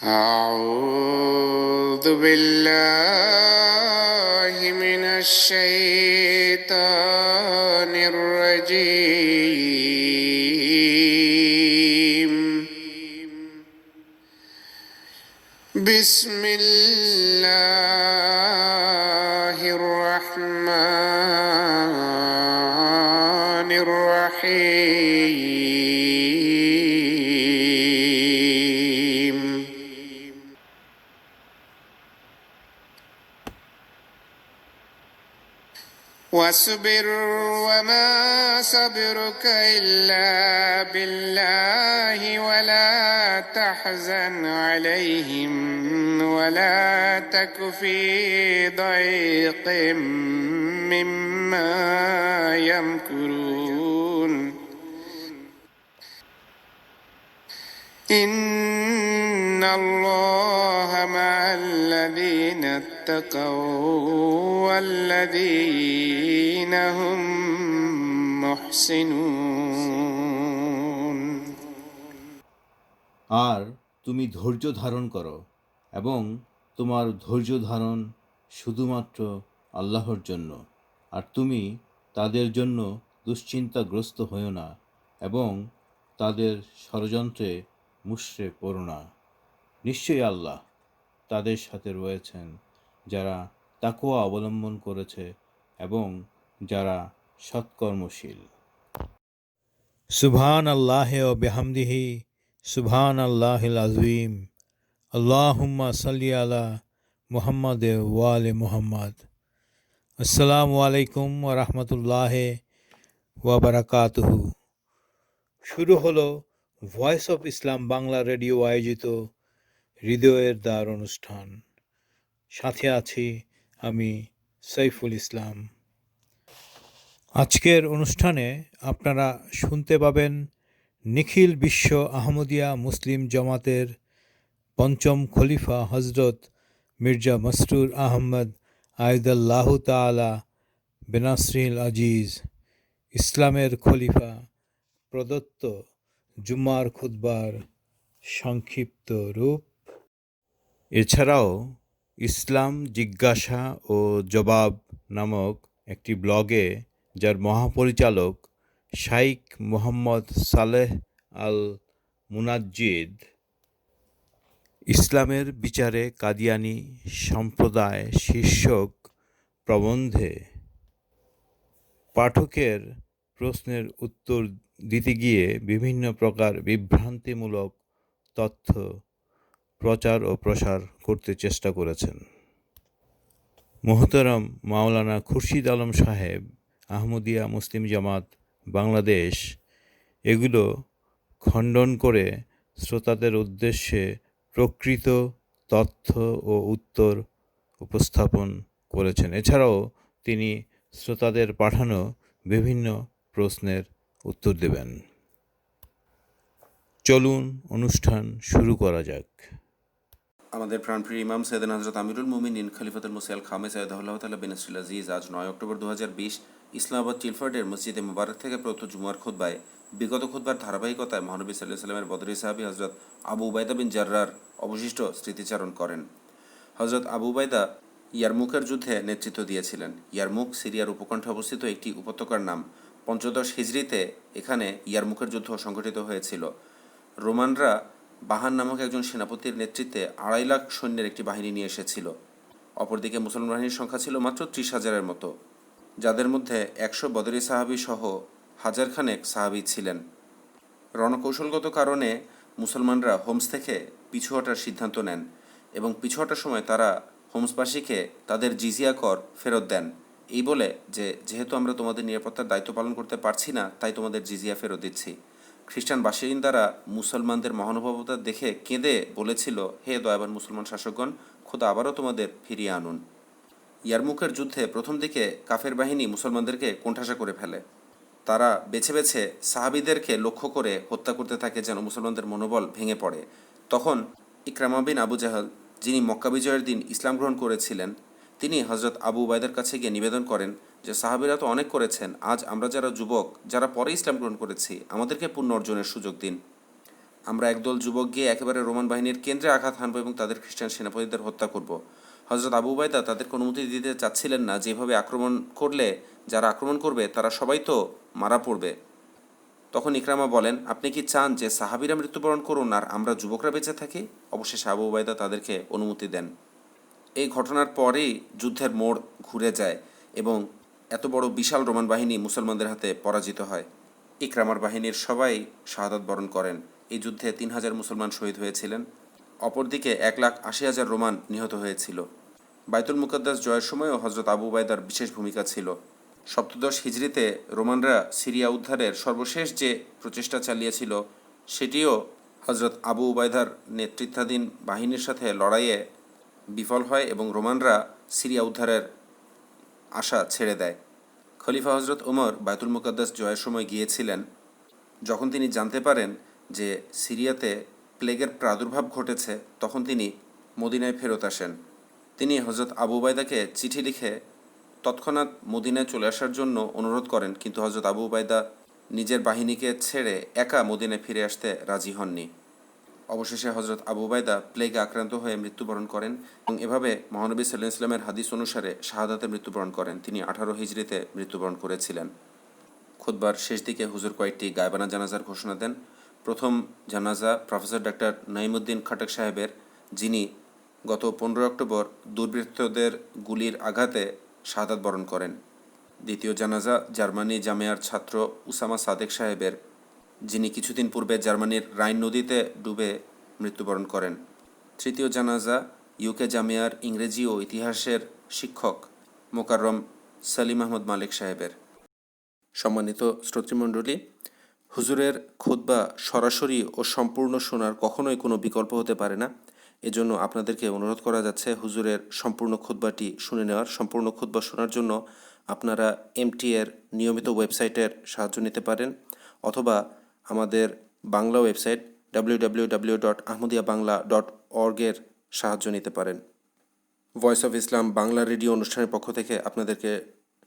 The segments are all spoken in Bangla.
أعوذ بالله من الشيطان الرجيم. بسم الله الرحمن الرحيم. واصبر وما صبرك إلا بالله ولا تحزن عليهم ولا تك في ضيق مما يمكرون إن الله مع الذين اتقوا والذين هم محسنون. আর তুমি ধৈর্য ধারণ করো এবং তোমার ধৈর্য ধারণ শুধুমাত্র আল্লাহর জন্য। আর তুমি তাদের জন্য দুশ্চিন্তাগ্রস্ত হও না এবং তাদের ষড়যন্ত্রে মুষড়ে পড়ো না। নিশ্চয়ই আল্লাহ তাদের সাথে রয়েছেন যারা তাকওয়া অবলম্বন করেছে এবং যারা সৎকর্মশীল। সুবহান আল্লাহ ও বিহামদিহি, সুবহান আল্লাহিল আযীম। আল্লাহুম্মা সাল্লি আলা মুহাম্মাদ ওয়া আলি মুহাম্মাদ। আসসালামু আলাইকুম ওয়া রাহমাতুল্লাহি ওয়া বারাকাতুহু। শুরু হলো voice of Islam Bangla radio আয়োজিত হৃদয়ের দ্বার অনুষ্ঠান। সাথে আছি আমি সাইফুল ইসলাম। আজকের অনুষ্ঠানে আপনারা শুনতে পাবেন নিখিল বিশ্ব আহমদিয়া মুসলিম জামাতের পঞ্চম খলিফা হজরত মির্জা মসরুর আহমদ আয়দাল্লাহু তাআলা বেনাসরিল আজিজ ইসলামের খলিফা প্রদত্ত জুম্মার খুতবার সংক্ষিপ্ত রূপ। এছাড়াও ইসলাম জিজ্ঞাসা ও জবাব নামক একটি ব্লগে, যার মহাপরিচালক শাইখ মোহাম্মদ সালেহ আল মুনাজ্জিদ, ইসলামের বিচারে কাদিয়ানী সম্প্রদায় শীর্ষক প্রবন্ধে পাঠকের প্রশ্নের উত্তর দিতে গিয়ে বিভিন্ন প্রকার বিভ্রান্তিমূলক তথ্য প্রচার ও প্রসার করতে চেষ্টা করেছেন। মোহতারাম মাওলানা খুরশিদ আলম সাহেব, আহমদিয়া মুসলিম জামাত বাংলাদেশ, এগুলো খণ্ডন করে শ্রোতাদের উদ্দেশ্যে প্রকৃত তথ্য ও উত্তর উপস্থাপন করেছেন। এছাড়াও তিনি শ্রোতাদের পাঠানো বিভিন্ন প্রশ্নের উত্তর দেবেন। চলুন অনুষ্ঠান শুরু করা যাক। আমাদের প্রাণপ্রিয় ইমাম সৈয়দনা হযরত আমিরুল মুমিনিন খলিফাতুল মুসিহ আল খামেস আয়দাহুল্লাহ তাআলা বিনাসরিল আজিজ আজ 9 অক্টোবর 2020 ইসলামাবাদ চিলফার্ডের মসজিদে মুবারক থেকে প্রথম জুমার খুতবায় বিগত খুতবার ধারাবাহিকতায় মহানবী সাল্লাল্লাহু আলাইহি ওয়াসাল্লামের বদরি সাহাবী হযরত আবু উবাইদা বিন জাররার অবশিষ্ট স্মৃতিচারণ করেন। হযরত আবু উবাইদা ইয়ারমুকের যুদ্ধে নেতৃত্ব দিয়েছিলেন। ইয়ারমুক সিরিয়ার উপকণ্ঠে অবস্থিত একটি উপত্যকার নাম। 15 হিজরিতে এখানে ইয়ারমুকের যুদ্ধ সংঘটিত হয়েছিল। রোমানরা বাহান নামক একজন সেনাপতির নেতৃত্বে 2.5 লাখ সৈন্যের একটি বাহিনী নিয়ে এসেছিল। অপরদিকে মুসলমান বাহিনীর সংখ্যা ছিল মাত্র 30,000-এর মতো, যাদের মধ্যে 100 বদরি সাহাবি সহ 1000 খানেক সাহাবি ছিলেন। রণকৌশলগত কারণে মুসলমানরা হোমস থেকে পিছু হটার সিদ্ধান্ত নেন এবং পিছু হটার সময় তারা হোমসবাসীকে তাদের জিজিয়া কর ফেরত দেন, এই বলে যে যেহেতু আমরা তোমাদের নিরাপত্তার দায়িত্ব পালন করতে পারছি না, তাই তোমাদের জিজিয়া ফেরত দিচ্ছি। খ্রিস্টান বাসিন্দারা মুসলমানদের মহানুভবতা দেখে কেঁদে বলেছিল, হে দয়াবান মুসলমান শাসকগণ, খোদা আবারও তোমাদের ফিরিয়ে আনুন। ইয়ারমুকের যুদ্ধে প্রথম দিকে কাফের বাহিনী মুসলমানদেরকে কোণঠাসা করে ফেলে। তারা বেছে বেছে সাহাবিদেরকে লক্ষ্য করে হত্যা করতে থাকে যেন মুসলমানদের মনোবল ভেঙে পড়ে। তখন ইকরামা বিন আবু জাহল, যিনি মক্কা বিজয়ের দিন ইসলাম গ্রহণ করেছিলেন, তিনি হজরত আবু উবাইদার কাছে গিয়ে নিবেদন করেন যে সাহাবিরা তো অনেক করেছেন, আজ আমরা যারা যুবক, যারা পরে ইসলাম গ্রহণ করেছি, আমাদেরকে পুণ্য অর্জনের সুযোগ দিন। আমরা একদল যুবক গিয়ে একেবারে রোমান বাহিনীর কেন্দ্রে আঘাত হানব এবং তাদের খ্রিস্টান সেনাপতিদের হত্যা করব। হজরত আবু উবাইদা তাদেরকে অনুমতি দিতে চাচ্ছিলেন না, যেভাবে আক্রমণ করলে যারা আক্রমণ করবে তারা সবাই তো মারা পড়বে। তখন ইকরামা বলেন, আপনি কি চান যে সাহাবীরা মৃত্যুবরণ করুন আর আমরা যুবকরা বেঁচে থাকি? অবশেষে আবু উবাইদা তাদেরকে অনুমতি দেন। এই ঘটনার পরেই যুদ্ধের মোড় ঘুরে যায় এবং এত বড় বিশাল রোমান বাহিনী মুসলমানদের হাতে পরাজিত হয়। ইকরামার বাহিনীর সবাই শাহাদাত বরণ করেন। এই যুদ্ধে 3000 মুসলমান শহীদ হয়েছিলেন। অপরদিকে 1,80,000 রোমান নিহত হয়েছিল। বাইতুল মুকাদ্দাস জয়ের সময়ও হজরত আবু উবাইদার বিশেষ ভূমিকা ছিল। সপ্তদশ হিজরিতে রোমানরা সিরিয়া উদ্ধারের সর্বশেষ যে প্রচেষ্টা চালিয়েছিল সেটিও হজরত আবু উবাইদার নেতৃত্বাধীন বাহিনীর সাথে লড়াইয়ে বিফল হয় এবং রোমানরা সিরিয়া উদ্ধারের আশা ছেড়ে দেয়। খলিফা হজরত ওমর বাইতুল মুকাদ্দাস জয়ের সময় গিয়েছিলেন। যখন তিনি জানতে পারেন যে সিরিয়াতে প্লেগের প্রাদুর্ভাব ঘটেছে, তখন তিনি মদিনায় ফেরত আসেন। তিনি হজরত আবু উবাইদাকে চিঠি লিখে তৎক্ষণাৎ মদিনায় চলে আসার জন্য অনুরোধ করেন, কিন্তু হজরত আবু উবাইদা নিজের বাহিনীকে ছেড়ে একা মদিনায় ফিরে আসতে রাজি হননি। অবশেষে হজরত আবু উবাইদা প্লেগে আক্রান্ত হয়ে মৃত্যুবরণ করেন এবং এভাবে মহানবী সাল্লাল্লাহু আলাইহি ওয়াসাল্লামের হাদিস অনুসারে শাহাদাতে মৃত্যুবরণ করেন। তিনি 18 হিজরিতে মৃত্যুবরণ করেছিলেন। খুতবার শেষ দিকে হুজুর কয়েকটি গায়বানা জানাজার ঘোষণা দেন। প্রথম জানাজা প্রফেসর ডাক্তার নাইমুদ্দিন খাটক সাহেবের, যিনি গত 15 অক্টোবর দুর্বৃত্তদের গুলির আঘাতে শাহাদাত বরণ করেন। দ্বিতীয় জানাজা জার্মানি জামিয়ার ছাত্র উসামা সাদেক সাহেবের, যিনি কিছুদিন পূর্বে জার্মানির রাইন নদীতে ডুবে মৃত্যুবরণ করেন। তৃতীয় জানাজা ইউকে জামিয়ার ইংরেজি ও ইতিহাসের শিক্ষক মোকাররম সালিম আহমদ মালিক সাহেবের। সম্মানিত শ্রোতৃমণ্ডলী, হুজুরের খুতবা সরাসরি ও সম্পূর্ণ শোনার কখনোই কোনো বিকল্প হতে পারে না। এজন্য আপনাদেরকে অনুরোধ করা যাচ্ছে হুজুরের সম্পূর্ণ খুতবাটি শুনে নেওয়ার। সম্পূর্ণ খুতবা শোনার জন্য আপনারা এমটি এর নিয়মিত ওয়েবসাইটের সাহায্য নিতে পারেন, অথবা আমাদের বাংলা ওয়েবসাইট www.ahmadiabangla.org এর সাহায্য নিতে পারেন। Voice of Islam Bangla radio অনুষ্ঠানের পক্ষ থেকে আপনাদেরকে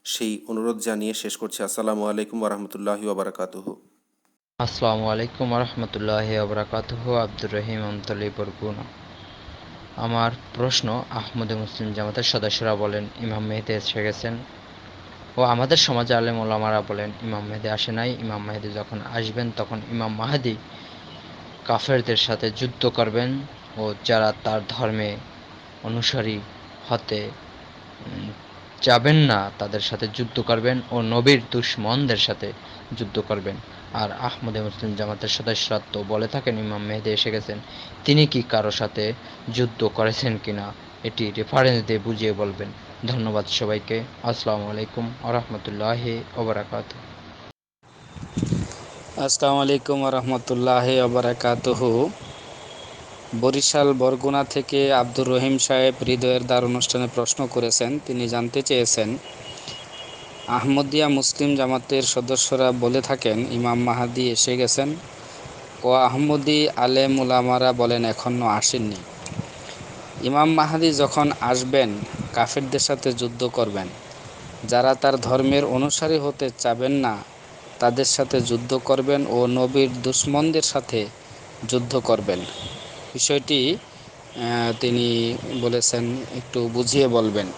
সেই অনুরোধ জানিয়ে শেষ করছি। আসসালামু আলাইকুম ওরহমতুল্লাহি ওবরাকাতুহু। আসসালামু আলাইকুম রহমতুল্লাহি ওবরাকাতুহু। আব্দুর রহিম আমতলী বরগুনা। আমার প্রশ্ন, আহমদে মুসলিম জামাতের সদস্যরা বলেন ইমাম মেহেদী এসে গেছেন ও আমাদের সমাজে আলেম ওলামারা বলেন ইমাম মেহেদী আসে নাই। ইমাম মেহেদী যখন আসবেন তখন ইমাম মাহদী কাফেরদের সাথে যুদ্ধ করবেন ও যারা তার ধর্মে অনুসারী হতে যাবেন না তাদের সাথে যুদ্ধ করবেন ও নবীর দুশমনদের সাথে যুদ্ধ করবেন। আর আহমদে মুসলিম জামাতের সদস্যরা তো বলে থাকেন ইমাম মেহেদী এসে গেছেন, তিনি কি কারো সাথে যুদ্ধ করেছেন কিনা এটি রেফারেন্স দিয়ে বুঝিয়ে বলবেন। ধন্যবাদ সবাইকে। আসসালামু আলাইকুম ওরহমতুল্লাহি ওবরাকাতুহু। আসসালামু আলাইকুম রহমতুল্লাহি ওবরাকাতুহু। বরিশাল বরগুনা থেকে আব্দুর রহিম সাহেব হৃদয়ের দ্বার অনুষ্ঠানে প্রশ্ন করেছেন। তিনি জানতে চেয়েছেন, আহমদিয়া মুসলিম জামাতের সদস্যরা বলে থাকেন ইমাম মাহদী এসে গেছেন ও আহমদি আলেম উলামারা বলেন এখনও আসেননি। ইমাম মাহদী যখন আসবেন কাফেরদের সাথে যুদ্ধ করবেন, যারা তার ধর্মের অনুসারী হতে চাবেন না তাদের সাথে যুদ্ধ করবেন ও নবীর দুশমনদের সাথে যুদ্ধ করবেন। বিষয়টি তিনি বলেছেন একটু বুঝিয়ে বলবেন।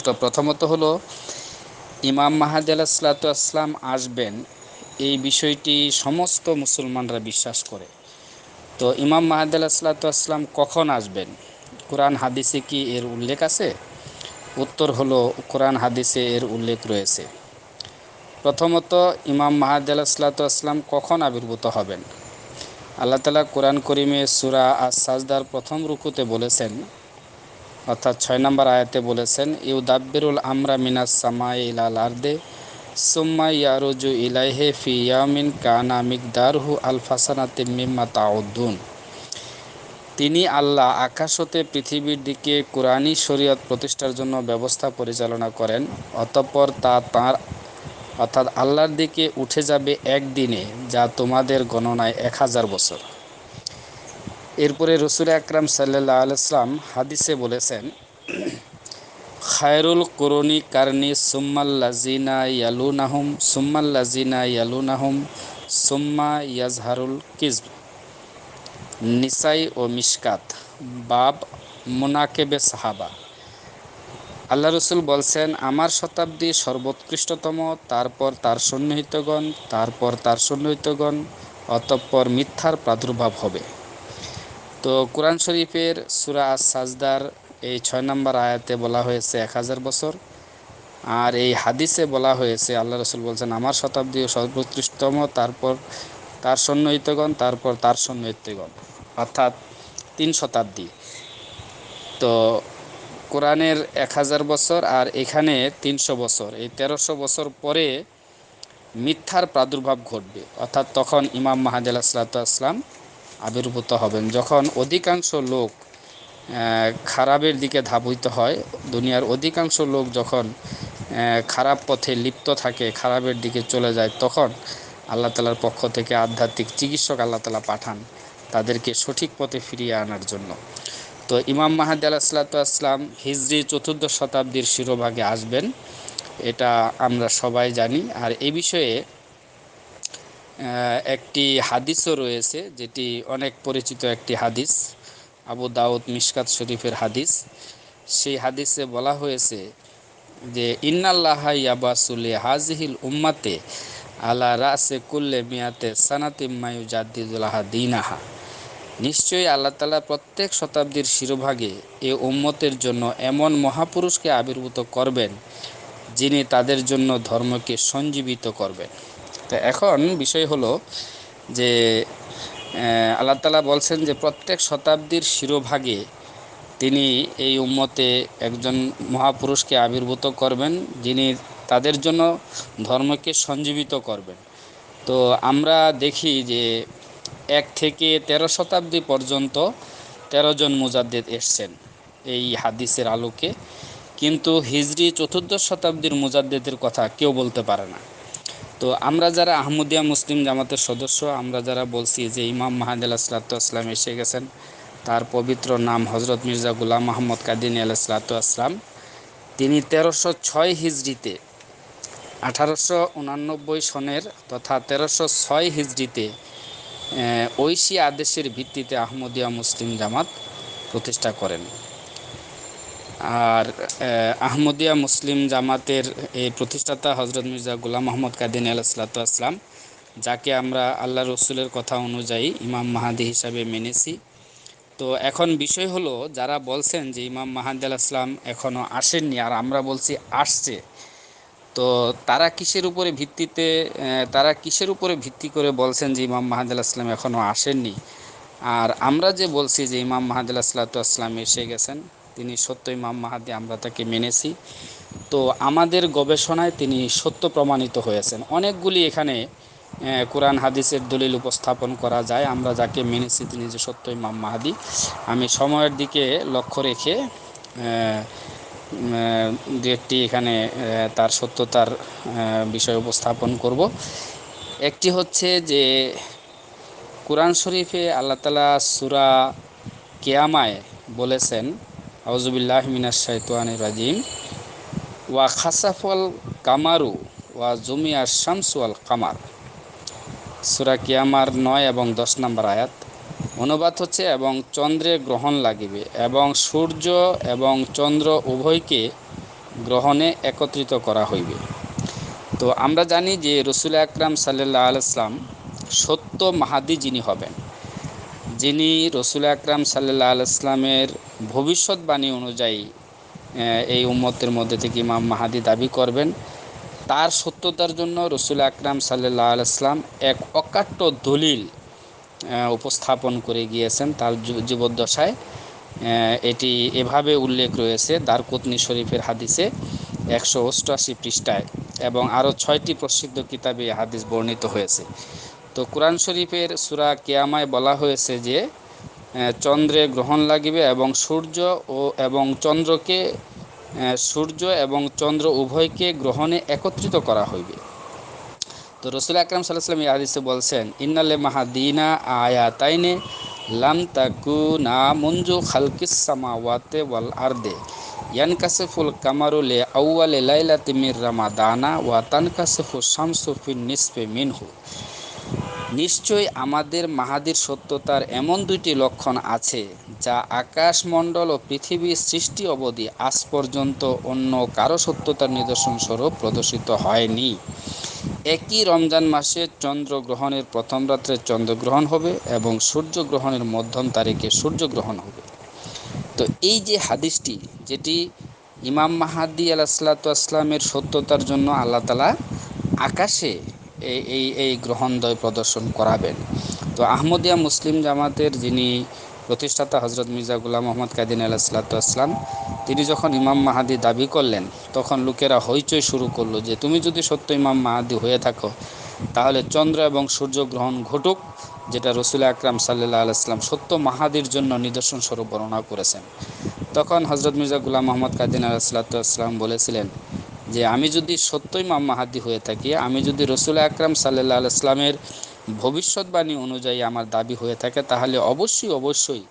তো প্রথমত হলো, ইমাম মাহদী আলাইহিসসালাতু ওয়াসসালাম আসবেন এই বিষয়টি সমস্ত মুসলমানরা বিশ্বাস করে। তো ইমাম মাহদী আলাইহিসসালাতু ওয়াসসালাম কখন আসবেন, কোরআন হাদিসে কি এর উল্লেখ আছে? উত্তর হলো, কোরআন হাদিসে এর উল্লেখ রয়েছে। প্রথমত, ইমাম মাহদী আলাইহিসসালাতু ওয়াসসালাম কখন আবির্ভূত হবেন? আল্লাহ তাআলা কোরআন করিমে সূরা আস-সাজদার প্রথম রুকুতে বলেছেন, অর্থাৎ 6 নম্বর আয়াতে বলেছেন, ইউদাব্বিরুল আমরা মিনাস সামাই ইলাল আরদে সুম্মা ইয়ারুজু ইলাইহি ফি ইয়ামিন কানা মিকদারহু আলফা সানাতিম মিম্মা তাউদ্দুন। তিনি আল্লাহ আকাশ হতে পৃথিবীর দিকে কুরআনী শরীয়ত প্রতিষ্ঠার জন্য ব্যবস্থা পরিচালনা করেন, অতঃপর তা তাঁর অর্থাৎ আল্লাহর দিকে উঠে যাবে একদিনে, যা তোমাদের গণনায় 1000 বছর। এরপরে রাসূল আকরাম সাল্লাল্লাহু আলাইহি ওয়াসাল্লাম হাদিসে বলেছেন, খায়রুল কুরুনি কারনি সুম্মাল্লাযিনা ইয়ালুনাহুম সুম্মা ইয়াজহারুল কিযব। নিসাই ও মিশকাত, বাব মুনাকেবে সাহাবা। আল্লাহ রসুল বলছেন, আমার শতাব্দী সর্বোৎকৃষ্টতম, তারপর তার সন্নিহিতগণ, তারপর তার সন্নিহিতগণ, অতঃপর মিথ্যার প্রাদুর্ভাব হবে। তো কোরআন শরীফের সূরা আস-সাজদার এই 6 নম্বর আয়াতে বলা হয়েছে 1000 বছর, আর এই হাদিসে বলা হয়েছে আল্লাহ রসুল বলছেন আমার শতাব্দী সর্বোৎকৃষ্টতম, তারপর তার সন্নিহিতগণ, তারপর তার সন্নিহিতগণ, অর্থাৎ 3 শতাব্দী। তো কোরআনের 1000 বছর আর এখানে 300 বছর, এই 1300 বছর পরে মিথ্যার প্রাদুর্ভাব ঘটবে, অর্থাৎ তখন ইমাম মাহদী আলাইহিস সালাতু ওয়াস সালাম আবির্ভূত হবেন। যখন অধিকাংশ লোক খারাপের দিকে ধাবিত হয়, দুনিয়ার অধিকাংশ লোক যখন খারাপ পথে লিপ্ত থাকে, খারাপের দিকে চলে যায়, তখন আল্লাহ তাআলার পক্ষ থেকে আধ্যাত্মিক চিকিৎসক আল্লাহ তাআলা পাঠান তাদেরকে সঠিক পথে ফিরিয়ে আনার জন্য। তো ইমাম মাহদী আলাইহিস সালাতু ওয়াস সালাম হিজরি 4র্থ শতাব্দীর শিরোভাগে আসবেন, এটা আমরা সবাই জানি। আর এই বিষয়ে একটি হাদিসও রয়েছে, যেটি অনেক পরিচিত একটি হাদিস, আবু দাউদ মিশকাত শরীফের হাদিস। সেই হাদিসে বলা হয়েছে যে ইন্নাল্লাহা ইয়াবাসু লিহাযিহিল উম্মাতে আলা রাসে কুল্লি মিয়াতে সানাতিম মা ইউজাদ্দিদুলাহা দীনাহা। নিশ্চয়ই আল্লাহ তাআলা প্রত্যেক শতাব্দীর শিরোভাগে এ উম্মতের জন্য এমন মহাপুরুষকে আবির্ভূত করবেন যিনি তাদের জন্য ধর্মকে সঞ্জীবিত করবেন। তো এখন বিষয় হলো যে আল্লাহ তাআলা বলছেন যে প্রত্যেক শতাব্দীর শিরোভাগে তিনি এই উম্মতে একজন মহাপুরুষকে আবির্ভূত করবেন যিনি তাদের জন্য ধর্মকে সঞ্জীবিত করবেন। তো আমরা দেখি যে 1 থেকে 13 শতাব্দী পর্যন্ত 13 জন মুজাদ্দিদ এসছেন এই হাদিসের আলোকে, কিন্তু হিজরি 4র্থ শতাব্দীর মুজাদ্দিদের কথা কেউ বলতে পারে না। তো আমরা যারা আহমদিয়া মুসলিম জামাতের সদস্য, আমরা যারা বলছি যে ইমাম মাহদী আলাইহিস সালাতু ওয়াস সালাম এসে গেছেন, তার পবিত্র নাম হযরত মির্জা গোলাম আহমদ কাদিনী আলাইহিস সালাতু ওয়াস সালাম, তিনি 1306 হিজরিতে 1889 সনের তথা 1306 হিজরিতে ঐশী আদেশের ভিত্তিতে আহমদিয়া মুসলিম জামাত প্রতিষ্ঠা করেন। আর আহমদিয়া মুসলিম জামাতের এই প্রতিষ্ঠাতা হযরত মির্জা গোলাম আহমদ কাদিনী আলাইহিস সালাতু ওয়াস সালাম, যাকে আমরা আল্লাহ রসুলের কথা অনুযায়ী ইমাম মাহাদি হিসাবে মেনেছি। তো এখন বিষয় হলো, যারা বলছেন যে ইমাম মাহাদি আলাইহিস সালাম এখনও আসেননি আর আমরা বলছি আসছে, তো তারা কিসের উপরে ভিত্তি করে বলছেন যে ইমাম মাহদী আলাইহিস সালাম এখনও আসেননি? আর আমরা যে বলছি যে ইমাম মাহদী আলাইহিস সালাতু ওয়াস সালাম এসে গেছেন, তিনি সত্য ইমাম মাহদী, আমরা তাকে মেনেছি। তো আমাদের গবেষণায় তিনি সত্য প্রমাণিত হয়েছেন। অনেকগুলি এখানে কোরআন হাদিসের দলিল উপস্থাপন করা যায়, আমরা যাকে মেনেছি তিনি যে সত্য ইমাম মাহদী। আমি সময়ের দিকে লক্ষ্য রেখে দু একটি এখানে তার সত্যতার বিষয় উপস্থাপন করব। একটি হচ্ছে যে কোরআন শরীফে আল্লাহ তাআলা সূরা কিয়ামায় বলেছেন, আউযুবিল্লাহি মিনাশ শাইতানির রাজিম, ওয়া খাসাফাল কামারু ওয়া জুমিয়াশ শামসু ওয়াল কামার। সূরা কিয়ামার 9 এবং 10 নম্বর আয়াত। অনুবাদ হচ্ছে, এবং চন্দ্রে গ্রহণ লাগিবে এবং সূর্য এবং চন্দ্র উভয়কে গ্রহণে একত্রিত করা হইবে। তো আমরা জানি যে রাসূল আকরাম সাল্লাল্লাহু আলাইহি ওয়াসাল্লাম সত্য মাহাদি যিনি হবেন, যিনি রাসূল আকরাম সাল্লাল্লাহু আলাইহি ওয়াসাল্লামের ভবিষ্যৎবাণী অনুযায়ী এই উম্মতের মধ্যে থেকে ইমাম মাহাদি দাবি করবেন, তার সত্যতার জন্য রাসূল আকরাম সাল্লাল্লাহু আলাইহি ওয়াসাল্লাম এক অকাট্য দলিল উপস্থাপন করে গিয়েছেন তার জীবদ্দশায়। এটি এভাবে উল্লেখ রয়েছে দারকুতনি শরীফের হাদিসে 188 পৃষ্ঠায়, এবং আরও 6টি প্রসিদ্ধ কিতাবে হাদিস বর্ণিত হয়েছে। তো কোরআন শরীফের সূরা কিয়ামায় বলা হয়েছে যে চন্দ্রে গ্রহণ লাগিবে এবং সূর্য এবং চন্দ্র উভয়কে গ্রহণে একত্রিত করা হইবে। তো রাসূল আকরাম সাল্লাল্লাহু আলাইহি ওয়াসাল্লাম এই হাদিসে বলছেন, ইন্নালে মাহাদিনা আয়াতাইনে লাম তাকুনা মুনজু খালকিস সামাওয়াতি ওয়াল আরদে ইয়ানকাসিফুল কামারু লি আউয়ালি লাইলাতি মির রামাদানা ওয়া তানকাসিফু শামসু ফিন নিসফি মিনহু। নিশ্চয়ই আমাদের মাহাদির সত্যতার এমন দুইটি লক্ষণ আছে যা আকাশমণ্ডল ও পৃথিবীর সৃষ্টি অবধি আজ পর্যন্ত অন্য কারো সত্যতার নিদর্শন স্বরূপ প্রদর্শিত হয়নি। একই রমজান মাসে চন্দ্রগ্রহণের প্রথম রাত্রে চন্দ্রগ্রহণ হবে এবং সূর্যগ্রহণের মধ্যম তারিখে সূর্যগ্রহণ হবে। তো এই যে হাদিসটি, যেটি ইমাম মাহাদি আলাইহিসসালামের সত্যতার জন্য আল্লাহ তাআলা আকাশে এই গ্রহণদ্বয় প্রদর্শন করাবেন। তো আহমদিয়া মুসলিম জামাতের যিনি প্রতিষ্ঠাতা হজরত মির্জা গুলাম মোহাম্মদ কাদিনী আলাইহিসসালাম, তিনি যখন ইমাম মাহাদি দাবি করলেন, তখন লোকেরা হইচই শুরু করলো যে তুমি যদি সত্য ইমাম মাহাদি হয়ে থাকো তাহলে চন্দ্র এবং সূর্যগ্রহণ ঘটুক, যেটা রসুল আকরাম সাল্লাল্লাহু আলাইহি ওয়াসাল্লাম সত্য মাহাদির জন্য নিদর্শন স্বরূপ বর্ণনা করেছেন। তখন হজরত মির্জা গুলাম মোহাম্মদ কাদিনী আলাইহিসসালাম বলেছিলেন যে আমি যদি সত্য ইমাম মাহাদি হয়ে থাকি, আমি যদি রসুল আকরাম সাল্লাল্লাহু আলাইহি ওয়াসাল্লামের ভবিষ্যৎবাণী অনুযায়ী আমার দাবি হয়ে থাকে, তাহলে অবশ্যই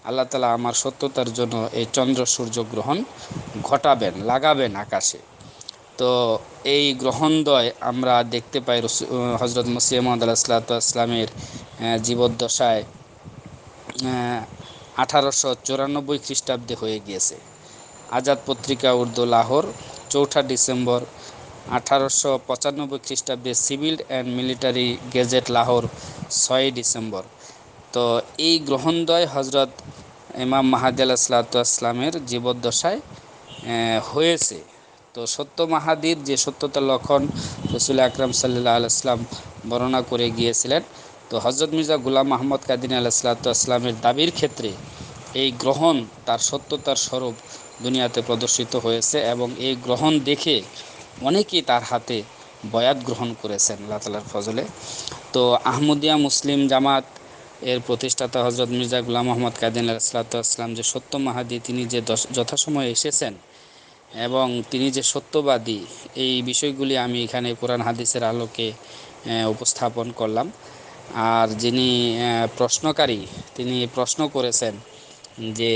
আল্লাহ তাআলা আমার সত্যতার জন্য এই চন্দ্র সূর্য গ্রহণ ঘটাবেন, লাগাবেন আকাশে। তো এই গ্রহণদ্বয় আমরা দেখতে পাই হজরত মসিহ মউদ আলাইহিসসালামের জীবদ্দশায় 1894 খ্রিস্টাব্দে হয়ে গিয়েছে। আজাদ পত্রিকা উর্দু লাহোর 4 ডিসেম্বর 1895 খ্রিস্টাব্দে, civil and military gazette Lahore 6 December. তো এই গ্রহণদ্বয় হজরত ইমাম মাহাদি আলাইহিসসালামের জীবদ্দশায় হয়েছে। তো সত্য মাহাদির যে সত্যতার লক্ষণ রসুল আকরাম সাল্লাল্লাহু আলাইহি ওয়াসাল্লাম বর্ণনা করে গিয়েছিলেন, তো হজরত মির্জা গুলাম মোহাম্মদ কাদিনী আলাইহিসসালামের দাবির ক্ষেত্রে এই গ্রহণ তার সত্যতার স্বরূপ দুনিয়াতে প্রদর্শিত হয়েছে এবং এই গ্রহণ দেখে অনেকেই তার হাতে বয়াত গ্রহণ করেছেন আল্লাহ তাআলার ফজলে। তো আহমদিয়া মুসলিম জামাত এর প্রতিষ্ঠাতা হজরত মির্জা গুলাম মোহাম্মদ কাদিনী আলাইহিসসালাম যে সত্য মাহাদি, তিনি যে যথাসময়ে এসেছেন এবং তিনি যে সত্যবাদী, এই বিষয়গুলি আমি এখানে কোরআন হাদিসের আলোকে উপস্থাপন করলাম। আর যিনি প্রশ্নকারী, তিনি প্রশ্ন করেছেন যে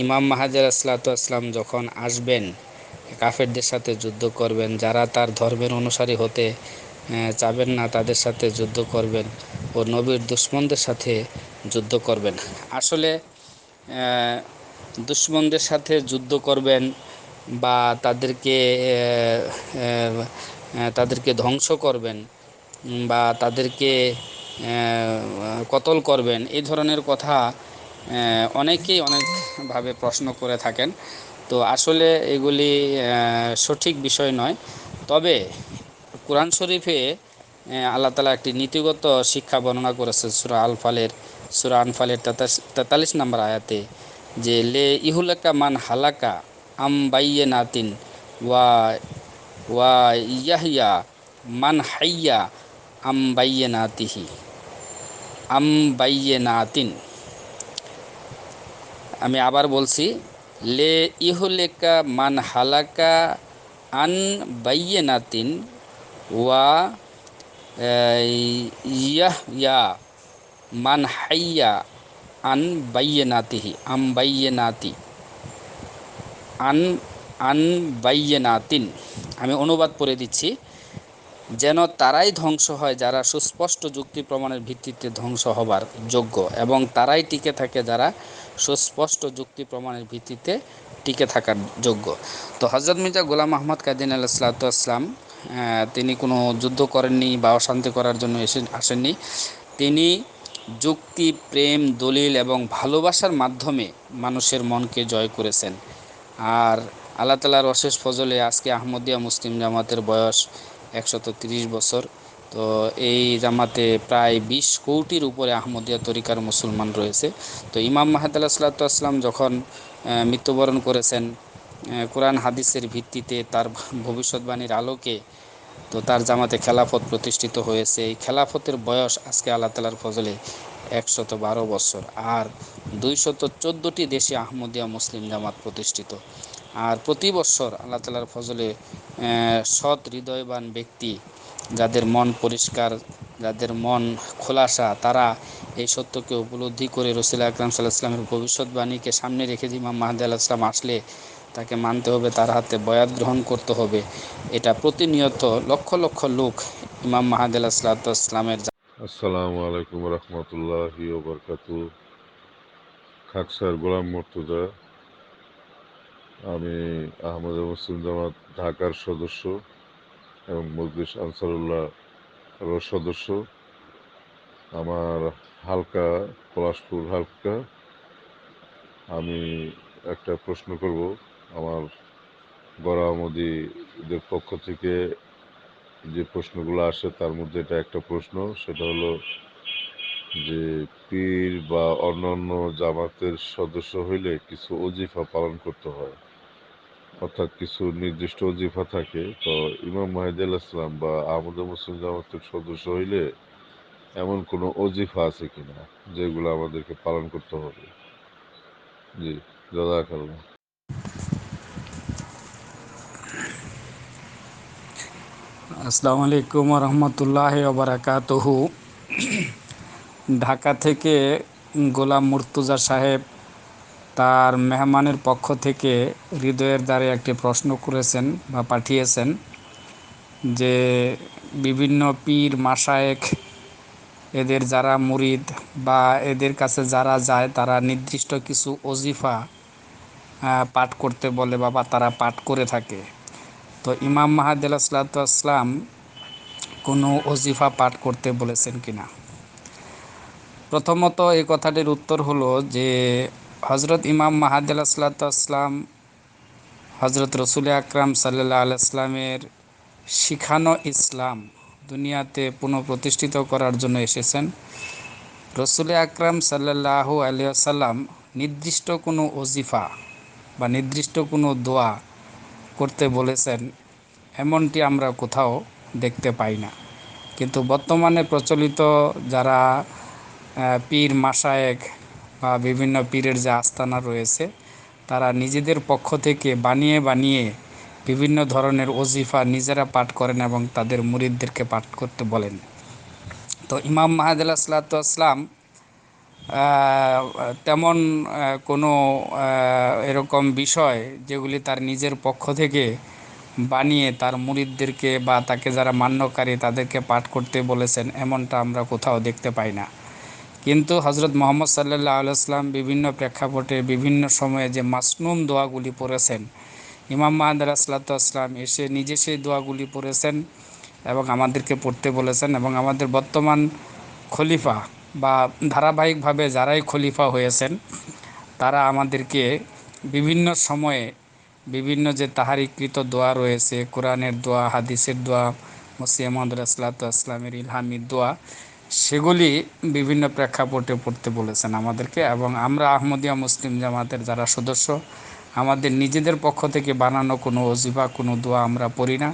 ইমাম মাহাদি আলাইহিসসালাম যখন আসবেন কাফেরদের সাথে যুদ্ধ করবেন, যারা তার ধর্মের অনুসারী হতে চাবেন না তাদের সাথে যুদ্ধ করবেন ও নবীর দুশমনদের সাথে যুদ্ধ করবেন। আসলে দুশমনদের সাথে যুদ্ধ করবেন বা তাদেরকে ধ্বংস করবেন বা তাদেরকে কতল করবেন, এই ধরনের কথা অনেকেই অনেকভাবে প্রশ্ন করে থাকেন। তো আসলে এগুলি সঠিক বিষয় নয়। তবে কোরআন শরীফে আল্লাহ তাআলা একটি নীতিগত শিক্ষা বর্ণনা করেছে সূরা আনফালের 43 নম্বর আয়াতে, যে লে ইহুলাকা মান হালাকা আম বাইয়িনাতিন ওয়া ইয়াহইয়া মান হাইয়া আম বাইয়িনাতিন। আমি আবার বলছি, লে ইহুলেকা মান হালাকা আন বাইয়িনাতিন ওয়া ইয়াহইয়া মান হাইয়া আন বাইয়িনাতিন। আমি অনুবাদ করে দিচ্ছি, যেন তারাই ধ্বংস হয় যারা সুস্পষ্ট যুক্তি প্রমাণের ভিত্তিতে ধ্বংস হবার যোগ্য, এবং তারাই টিকে থাকে যারা সুস্পষ্ট যুক্তি প্রমাণের ভিত্তিতে টিকে থাকার যোগ্য। তো হযরত মির্জা গোলাম আহমদ কাদিনী আলাইহিসসালাম তিনি কোনো যুদ্ধ করেননি বা অশান্তি করার জন্য আসেননি। তিনি যুক্তি, প্রেম, দলিল এবং ভালোবাসার মাধ্যমে মানুষের মনকে জয় করেছেন। আর আল্লাহ তাআলার অশেষ ফজলে আজকে আহমদিয়া মুসলিম জামাতের বয়স 130 বছর। তো এই জামাতে প্রায় 20 কোটির উপরে আহমদিয়া তরিকার মুসলমান রয়েছে। তো ইমাম মাহাদি আলাইহিসসালাম যখন মৃত্যুবরণ করেছেন কোরআন হাদিসের ভিত্তিতে, তার ভবিষ্যৎবাণীর আলোকে, তো তার জামাতে খেলাফত প্রতিষ্ঠিত হয়েছে। এই খেলাফতের বয়স আজকে আল্লাহ তাআলার ফজলে 112 বছর। আর 214টি দেশে আহমদিয়া মুসলিম জামাত প্রতিষ্ঠিত। আর প্রতি বছর আল্লাহ তাআলার ফজলে সৎ হৃদয়বান ব্যক্তি, যাদের মন পরিষ্কার, যাদের মন খোলাসা, তারা এই সত্যকে উপলব্ধি করে রসুল আকরাম সাল্লাল্লাহু আলাইহি ওয়াসাল্লামের ভবিষ্যৎবাণীকে সামনে রেখে যে ইমাম মাহদী আলাইহিস সালাম আসলে তাকে মানতে হবে, তার হাতে বয়াত গ্রহণ করতে হবে। এটা প্রতিনিয়ত লক্ষ লক্ষ লোক ইমাম মাহদী আলাইহিস সালামের আসসালামু আলাইকুম রহমতুল্লাহি ওবরকাতু। খাকসার গোলাম মর্তুজা। আমি আহমদ মুসলিম জামাত ঢাকার সদস্য এবং মজলিস আনসারুল্লাহ সদস্য। আমার হালকা পলাশপুর হালকা। আমি একটা প্রশ্ন করব। আমার গরামদিদের পক্ষ থেকে যে প্রশ্নগুলো আসে তার মধ্যে এটা একটা প্রশ্ন, সেটা হলো যে পীর বা অন্যান্য জামাতের সদস্য হইলে কিছু ওজিফা পালন করতে হয়, অর্থাৎ কিছু নির্দিষ্ট ওজিফা থাকে। তো ইমাম মাহিদি আলাইহিস সালাম বা আহমদ মুসলিম জামাতের সদস্য হইলে এমন কোনো ওজিফা আছে কিনা যেগুলো আমাদেরকে পালন করতে হবে? জি, জাযাকাল্লাহ। আসসালামু আলাইকুম রহমতুল্লাহ ওবরাকাতুহু। ঢাকা থেকে গোলাম মুর্তুজা সাহেব তার মেহমানের পক্ষ থেকে হৃদয়ের দ্বারে একটি প্রশ্ন করেছেন বা পাঠিয়েছেন যে বিভিন্ন পীর মাশায়েখ এদের যারা মুরিদ বা এদের কাছে যারা যায় তারা নির্দিষ্ট কিছু ওজিফা পাঠ করতে বলে বা তারা পাঠ করে থাকে। তো ইমাম মাহাদি আলাইহিসসালাম কোনো ওজিফা পাঠ করতে বলেছেন কিনা? প্রথমত এই কথাটির উত্তর হলো যে হজরত ইমাম মাহাদি আলাইহিসসালাম হজরত রসুল আকরাম সাল্লাল্লাহু আলাইহি ওয়াসাল্লামের শিখানো ইসলাম দুনিয়াতে পুনঃপ্রতিষ্ঠিত করার জন্য এসেছেন। রসুল আকরাম সাল্লাল্লাহু আলাইহি ওয়াসাল্লাম নির্দিষ্ট কোনো ওজিফা বা নির্দিষ্ট কোনো দোয়া করতে বলেছেন এমনটি আমরা কোথাও দেখতে পাই না। কিন্তু বর্তমানে প্রচলিত যারা পীর মাশায়েখ বা বিভিন্ন পীরের যে আস্তানা রয়েছে তারা নিজেদের পক্ষ থেকে বানিয়ে বানিয়ে বিভিন্ন ধরনের ওজিফা নিজেরা পাঠ করেন এবং তাদের মুরিদদেরকে পাঠ করতে বলেন। তো ইমাম মাহাদি আলাইহিসসালাম তেমন কোনো এরকম বিষয় যেগুলি তার নিজের পক্ষ থেকে বানিয়ে তার মুরিদদেরকে বা তাকে যারা মান্যকারী তাদেরকে পাঠ করতে বলেছেন এমনটা আমরা কোথাও দেখতে পাই না। কিন্তু হজরত মুহাম্মদ সাল্লাল্লাহু আলাইহি ওয়াসাল্লাম বিভিন্ন প্রেক্ষাপটে বিভিন্ন সময়ে যে মাসনুন দোয়াগুলি পড়েছেন, ইমাম মাহাদি আলাইহিসসালাম এসে নিজে সেই দোয়াগুলি পড়েছেন এবং আমাদেরকে পড়তে বলেছেন। এবং আমাদের বর্তমান খলিফা বা ধারাবাহিকভাবে যারাই খলিফা হয়েছেন তারা আমাদেরকে বিভিন্ন সময়ে বিভিন্ন যে তাহারিকৃত দোয়া রয়েছে, কোরআনের দোয়া, হাদিসের দোয়া, মসিহ মুহাম্মদ রাসূলুল্লাহের ইলহামি দোয়া, সেগুলি বিভিন্ন প্রেক্ষাপটে পড়তে বলেছেন আমাদেরকে। এবং আমরা আহমদিয়া মুসলিম জামাতের যারা সদস্য, আমাদের নিজেদের পক্ষ থেকে বানানো কোনো ওজিফা কোনো দোয়া আমরা পড়ি না।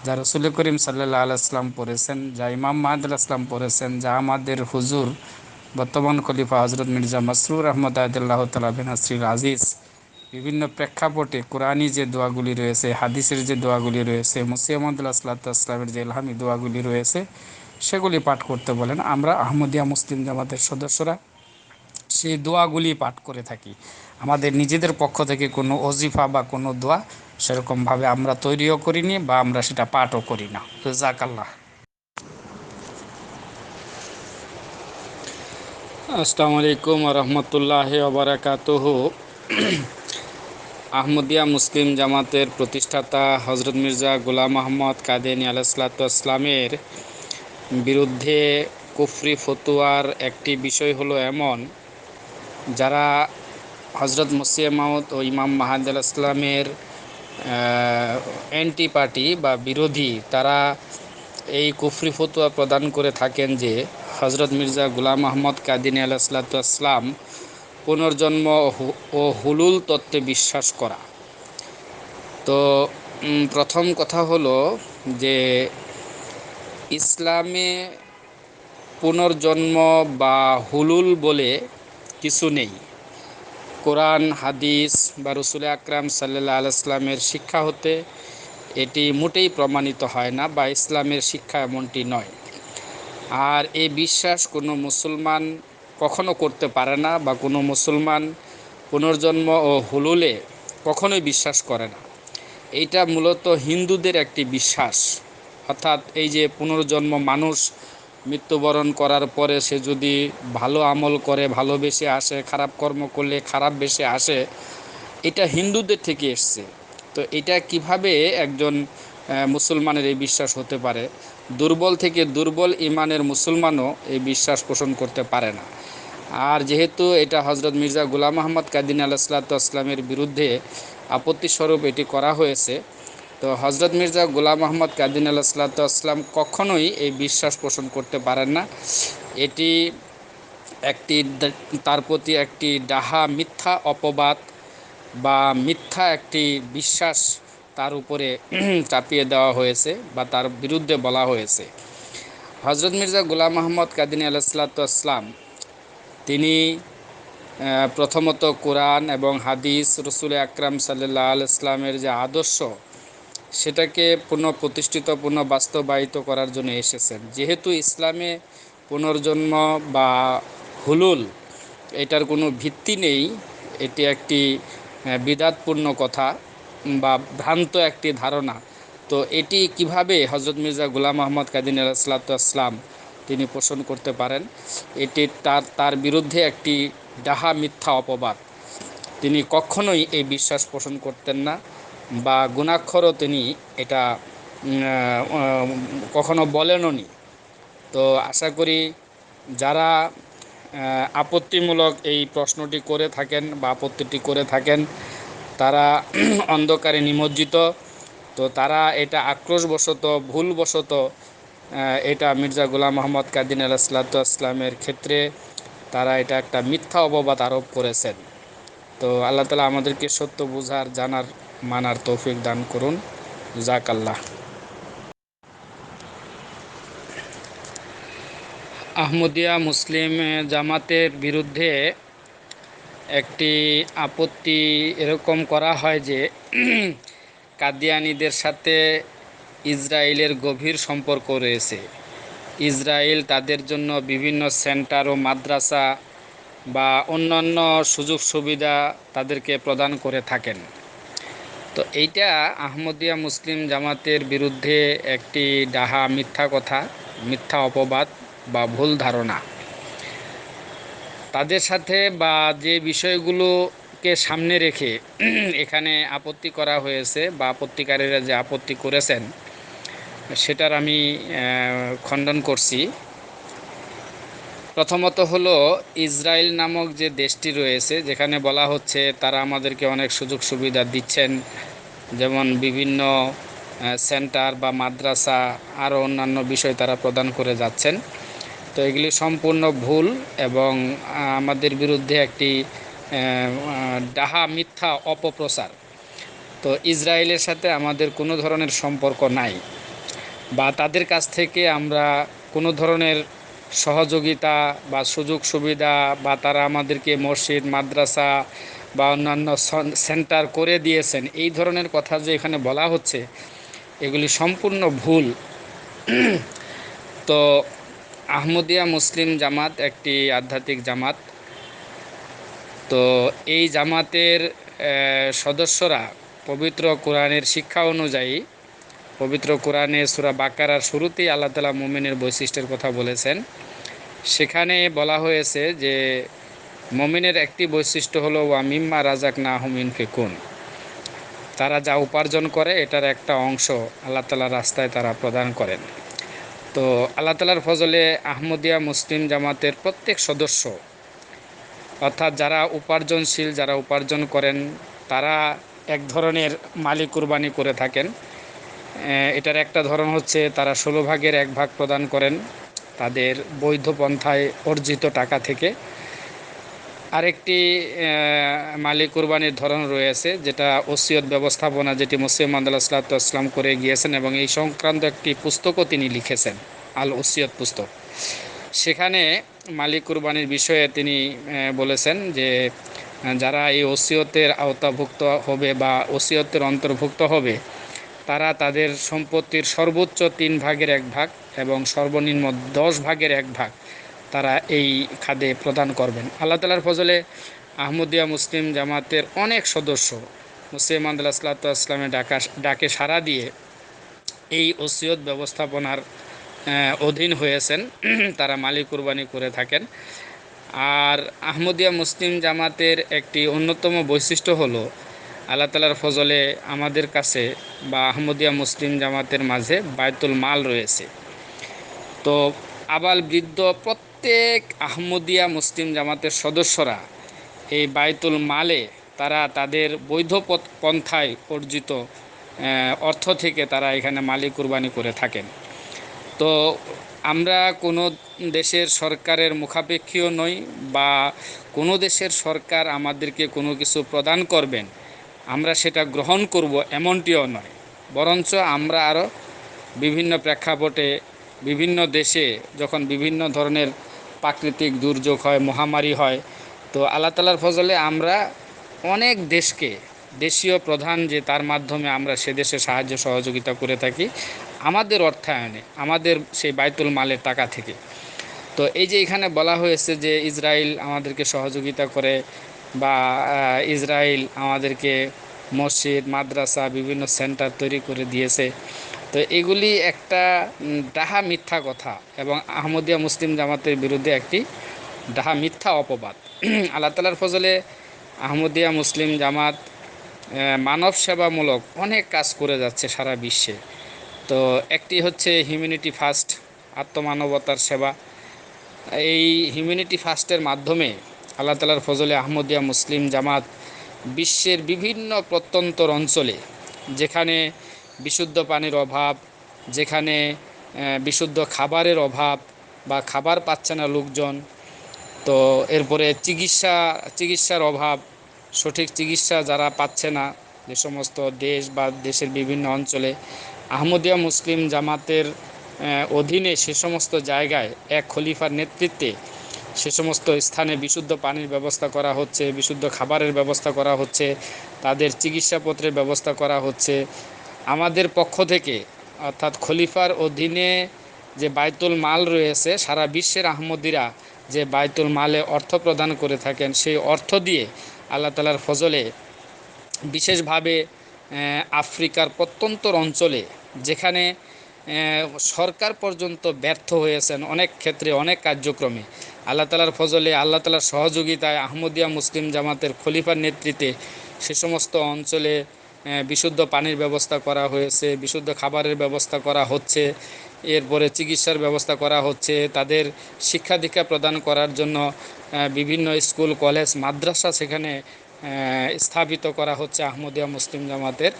যা রসুল করিম সাল্লাল্লাহু আলাইহি ওয়াসাল্লাম পড়েছেন, যা ইমাম মাহাদি আলাইহিসসালাম পড়েছেন, যা আমাদের হুজুর বর্তমান খলিফা হজরত মির্জা মাসরুর আহমদ আয়দুল্লাহ তাআলা বিন নাসরিল আজিজ বিভিন্ন প্রেক্ষাপটে কোরআনি যে দোয়াগুলি রয়েছে, হাদিসের যে দোয়াগুলি রয়েছে, মসিহ মুহাম্মদ সাল্লাল্লাহু যে ইলহামি দোয়াগুলি রয়েছে সেগুলি পাঠ করতে বলেন। আমরা আহমদিয়া মুসলিম জামাতের সদস্যরা সেই দোয়াগুলি পাঠ করে থাকি। আমাদের নিজেদের পক্ষ থেকে কোনো ওজিফা বা কোনো দোয়া সেরকমভাবে আমরা তৈরিও করিনি বা আমরা সেটা পাঠও করি না। জাযাকাল্লাহ। আসসালামু আলাইকুম রহমতুল্লাহ ওবরাকাতুহু। আহমদিয়া মুসলিম জামাতের প্রতিষ্ঠাতা হজরত মির্জা গোলাম আহমদ কাদিয়ানী আলাইহিসসালামের বিরুদ্ধে কুফরি ফতোয়ার একটি বিষয় হলো এমন, যারা হজরত মসিহ মাউদ ও ইমাম মাহাদি আলাইহিসসালামের অ্যান্টি পার্টি বা বিরোধী, তারা এই কুফরি ফতোয়া প্রদান করে থাকেন যে হজরত মির্জা গোলাম আহমদ কাদিয়ানী আলাইহিসসালাম পুনর্জন্ম ও হুলুল তত্ত্বে বিশ্বাস করা। তো প্রথম কথা হলো যে ইসলামে পুনর্জন্ম বা হুলুল বলে কিছু নেই। কোরআন, হাদিস বা রসুল আকরাম সাল্লাল্লাহু আলাইহি ওয়াসাল্লামের শিক্ষা হতে এটি মোটেই প্রমাণিত হয় না বা ইসলামের শিক্ষা এমনটি নয়। আর এই বিশ্বাস কোনো মুসলমান কখনো করতে পারে না বা কোনো মুসলমান পুনর্জন্ম ও হুলুলে কখনোই বিশ্বাস করে না। এইটা মূলত হিন্দুদের একটি বিশ্বাস। অর্থাৎ এই যে পুনর্জন্ম, মানুষ মৃত্যুবরণ করার পরে সে যদি ভালো আমল করে ভালো বেশে আসে, খারাপ কর্ম করলে খারাপ বেশে আসে, এটা হিন্দুদের থেকে এসছে। তো এটা কিভাবে একজন মুসলমানের এই বিশ্বাস হতে পারে? দুর্বল থেকে দুর্বল ইমানের মুসলমানও এই বিশ্বাস পোষণ করতে পারে না। আর যেহেতু এটা হজরত মির্জা গোলাম আহমদ কাদিনী আলাইহিসসালামের বিরুদ্ধে আপত্তিস্বরূপ এটি করা হয়েছে, তো হজরত মির্জা গোলাম আহমদ কাদিনী আলাইহিসসালাম কখনোই এই বিশ্বাস পোষণ করতে পারেন না। এটি একটি তার প্রতি একটি ডাহা মিথ্যা অপবাদ বা মিথ্যা একটি বিশ্বাস তার উপরে চাপিয়ে দেওয়া হয়েছে বা তার বিরুদ্ধে বলা হয়েছে। হজরত মির্জা গোলাম আহমদ কাদিনী আলাইহিসসালাম তিনি প্রথমত কোরআন এবং হাদিস, রসুল আকরাম সাল্লাল্লাহু আলাইহি ইসলামের যে আদর্শ সেটাকে পুনঃপ্রতিষ্ঠিত বাস্তবায়িত করার জন্য এসেছেন। যেহেতু ইসলামে পুনর্জন্ম বা হুলুল এটার কোনো ভিত্তি নেই, এটি একটি বিদাতপূর্ণ কথা বা ভ্রান্ত একটি ধারণা, তো এটি কিভাবে হজরত মির্জা গোলাম আহমদ কাদিনী আলাইহিসসালাম তিনি পোষণ করতে পারেন? এটি তার বিরুদ্ধে একটি ডাহা মিথ্যা অপবাদ। তিনি কখনোই এই বিশ্বাস পোষণ করতেন না বা গুণাক্ষরও তিনি এটা কখনো বলেনও নি। তো আশা করি যারা আপত্তিমূলক এই প্রশ্নটি করে থাকেন বা আপত্তিটি করে থাকেন তারা অন্ধকারে নিমজ্জিত। তো তারা এটা আক্রোশবশত ভুলবশত এটা মির্জা গোলাম আহমদ কাদিনী আলাইহিসসালামের ক্ষেত্রে তারা এটা একটা মিথ্যা অপবাদ আরোপ করেছেন। তো আল্লাহ তাআলা আমাদেরকে সত্য বুঝার, জানার, মানার তৌফিক দান করুন। জাযাকাল্লাহ। আহমদিয়া মুসলিম জামাতের বিরুদ্ধে একটি আপত্তি এরকম করা হয় যে কাদিয়ানীদের সাথে ইসরায়েলের গভীর সম্পর্ক রয়েছে। ইসরায়েল তাদের জন্য বিভিন্ন সেন্টার ও মাদ্রাসা বা অন্যান্য সুযোগ সুবিধা তাদেরকে প্রদান করে থাকেন। তো এইটা আহমদিয়া মুসলিম জামাতের বিরুদ্ধে একটি ডাহা মিথ্যা কথা, মিথ্যা অপবাদ বা ভুল ধারণা। তাদের সাথে বা যে বিষয়গুলোকে সামনে রেখে এখানে আপত্তি করা হয়েছে বা আপত্তিকারীরা যে আপত্তি করেছেন সেটার আমি খণ্ডন করছি। প্রথমত হলো ইসরায়েল নামক যে দেশটি রয়েছে, যেখানে বলা হচ্ছে তারা আমাদেরকে অনেক সুযোগ সুবিধা দিচ্ছেন, যেমন বিভিন্ন সেন্টার বা মাদ্রাসা আরও অন্যান্য বিষয় তারা প্রদান করে যাচ্ছেন। তো এগুলি সম্পূর্ণ ভুল এবং আমাদের বিরুদ্ধে একটি ডাহা মিথ্যা অপপ্রচার। তো ইসরায়েলের সাথে আমাদের কোনো ধরনের সম্পর্ক নাই বা তাদের কাছ থেকে আমরা কোনো ধরনের সহযোগিতা বা সুযোগ সুবিধা বা তারা আমাদেরকে মসজিদ, মাদ্রাসা বা অন্যান্য সেন্টার করে দিয়েছেন, এই ধরনের কথা যে এখানে বলা হচ্ছে এগুলি সম্পূর্ণ ভুল। তো আহমদিয়া মুসলিম জামাত একটি আধ্যাত্মিক জামাত। তো এই জামাতের সদস্যরা পবিত্র কোরআনের শিক্ষা অনুযায়ী, পবিত্র কোরআনে সূরা বাকারার শুরুতেই আল্লাহ তাআলা মুমিনের বৈশিষ্ট্যের কথা বলেছেন। সেখানে বলা হয়েছে যে মুমিনের একটি বৈশিষ্ট্য হলো ওয়া মিম্মা রাযাকনাহুম ইউনফিকুন, তারা যা উপার্জন করে এটার একটা অংশ আল্লাহ তাআলার রাস্তায় তারা প্রদান করেন। তো আল্লাহ তাআলার ফজলে আহমদিয়া মুসলিম জামাতের প্রত্যেক সদস্য, অর্থাৎ যারা উপার্জনশীল, যারা উপার্জন করেন, তারা এক ধরনের মালি কুরবানি করে থাকেন। এটার একটা ধরন হচ্ছে তারা 16 ভাগের 1 ভাগ প্রদান করেন তাদের বৈধ পন্থায় অর্জিত টাকা থেকে। আরেকটি মালি কুরবানির ধরন রয়েছে যেটা ওসিয়ত ব্যবস্থাপনা, যেটি মুসলিম আলাইহিসসালাম করে গিয়েছেন এবং এই সংক্রান্ত একটি পুস্তকও তিনি লিখেছেন, আল ওসিয়ত পুস্তক। সেখানে মালি কুরবানির বিষয়ে তিনি বলেছেন যে যারা এই ওসিয়তের আওতাভুক্ত হবে বা ওসিয়তের অন্তর্ভুক্ত হবে তারা তাদের সম্পত্তির সর্বোচ্চ 3 ভাগের 1 ভাগ এবং সর্বনিম্ন 10 ভাগের 1 ভাগ তারা এই খাতে প্রদান করবেন। আল্লাহ তাআলার ফজলে আহমদিয়া মুসলিম জামাতের অনেক সদস্য মুসলিম আলাইহিসসালামের ডাকে সাড়া দিয়ে এই ওসিয়ত ব্যবস্থাপনার অধীন হয়েছেন তারা মালি কুরবানি করে থাকেন। আর আহমদিয়া মুসলিম জামাতের একটি অন্যতম বৈশিষ্ট্য হলো আল্লাহ তাআলার ফজলে আমাদের কাছে বা আহমদিয়া মুসলিম জামাতের মাঝে বায়তুল মাল রয়েছে। তো আবাল বৃদ্ধ প্রত্যেক আহমদিয়া মুসলিম জামাতের সদস্যরা এই বায়তুল মালে তারা তাদের বৈধ পন্থায় অর্জিত অর্থ থেকে তারা এখানে মালি কুরবানি করে থাকেন। তো আমরা কোনো দেশের সরকারের মুখাপেক্ষীও নই বা কোনো দেশের সরকার আমাদেরকে কোনো কিছু প্রদান করবেন আমরা সেটা গ্রহণ করব এমনটিও নয়, বরঞ্চ আমরা আরও বিভিন্ন প্রেক্ষাপটে বিভিন্ন দেশে যখন বিভিন্ন ধরনের প্রাকৃতিক দুর্যোগ হয়, মহামারী হয়, তো আল্লাহ তাআলার ফজলে আমরা অনেক দেশকে দেশীয় প্রধান যে তার মাধ্যমে আমরা সে দেশে সাহায্য সহযোগিতা করে থাকি আমাদের অর্থায়নে, আমাদের সেই বায়তুল মালের টাকা থেকে। তো এই যে এখানে বলা হয়েছে যে ইসরায়েল আমাদেরকে সহযোগিতা করে বা ইসরায়েল আমাদেরকে মসজিদ, মাদ্রাসা, বিভিন্ন সেন্টার তৈরি করে দিয়েছে, তো এগুলি একটা ডাহা মিথ্যা কথা এবং আহমদিয়া মুসলিম জামাতের বিরুদ্ধে একটি ডাহা মিথ্যা অপবাদ। আল্লাহ তাআলার ফজলে আহমদিয়া মুসলিম জামাত মানব সেবামূলক অনেক কাজ করে যাচ্ছে সারা বিশ্বে। তো একটি হচ্ছে হিউম্যানিটি ফার্স্ট, আত্মমানবতার সেবা। এই হিউম্যানিটি ফার্স্টের মাধ্যমে আল্লাহ তাআলার ফজলে আহমদিয়া মুসলিম জামাত বিশ্বের বিভিন্ন প্রত্যন্তর অঞ্চলে যেখানে বিশুদ্ধ পানির অভাব, যেখানে বিশুদ্ধ খাবারের অভাব বা খাবার পাচ্ছে না লোকজন, তো এরপরে চিকিৎসার অভাব, সঠিক চিকিৎসা যারা পাচ্ছে না যে সমস্ত দেশ বা দেশের বিভিন্ন অঞ্চলে, আহমদিয়া মুসলিম জামাতের অধীনে সে সমস্ত জায়গায় এক খলিফার নেতৃত্বে সে সমস্ত স্থানে বিশুদ্ধ পানির ব্যবস্থা করা হচ্ছে, বিশুদ্ধ খাবারের ব্যবস্থা করা হচ্ছে, তাদের চিকিৎসাপত্রের ব্যবস্থা করা হচ্ছে। আমাদের পক্ষ থেকে অর্থাৎ খলিফার অধীনে যে বায়তুল মাল রয়েছে, সারা বিশ্বের আহমদিরা যে বায়তুল মালে অর্থ প্রদান করে থাকেন, সেই অর্থ দিয়ে আল্লাহ তাআলার ফজলে বিশেষভাবে আফ্রিকার প্রত্যন্তর অঞ্চলে যেখানে সরকার পর্যন্ত ব্যর্থ হয়েছেন অনেক ক্ষেত্রে, অনেক কার্যক্রমে, আল্লাহ তাআলার ফজলে, আল্লাহ তাআলার সহযোগিতায় আহমদিয়া মুসলিম জামাতের খলিফার নেতৃত্বে সে সমস্ত অঞ্চলে বিশুদ্ধ পানির ব্যবস্থা করা হয়েছে, বিশুদ্ধ খাবারের ব্যবস্থা করা হচ্ছে, এরপরে চিকিৎসার ব্যবস্থা করা হচ্ছে, তাদের শিক্ষা দীক্ষা প্রদান করার জন্য বিভিন্ন স্কুল, কলেজ, মাদ্রাসা সেখানে স্থাপিত করা হচ্ছে আহমদিয়া মুসলিম জামাতের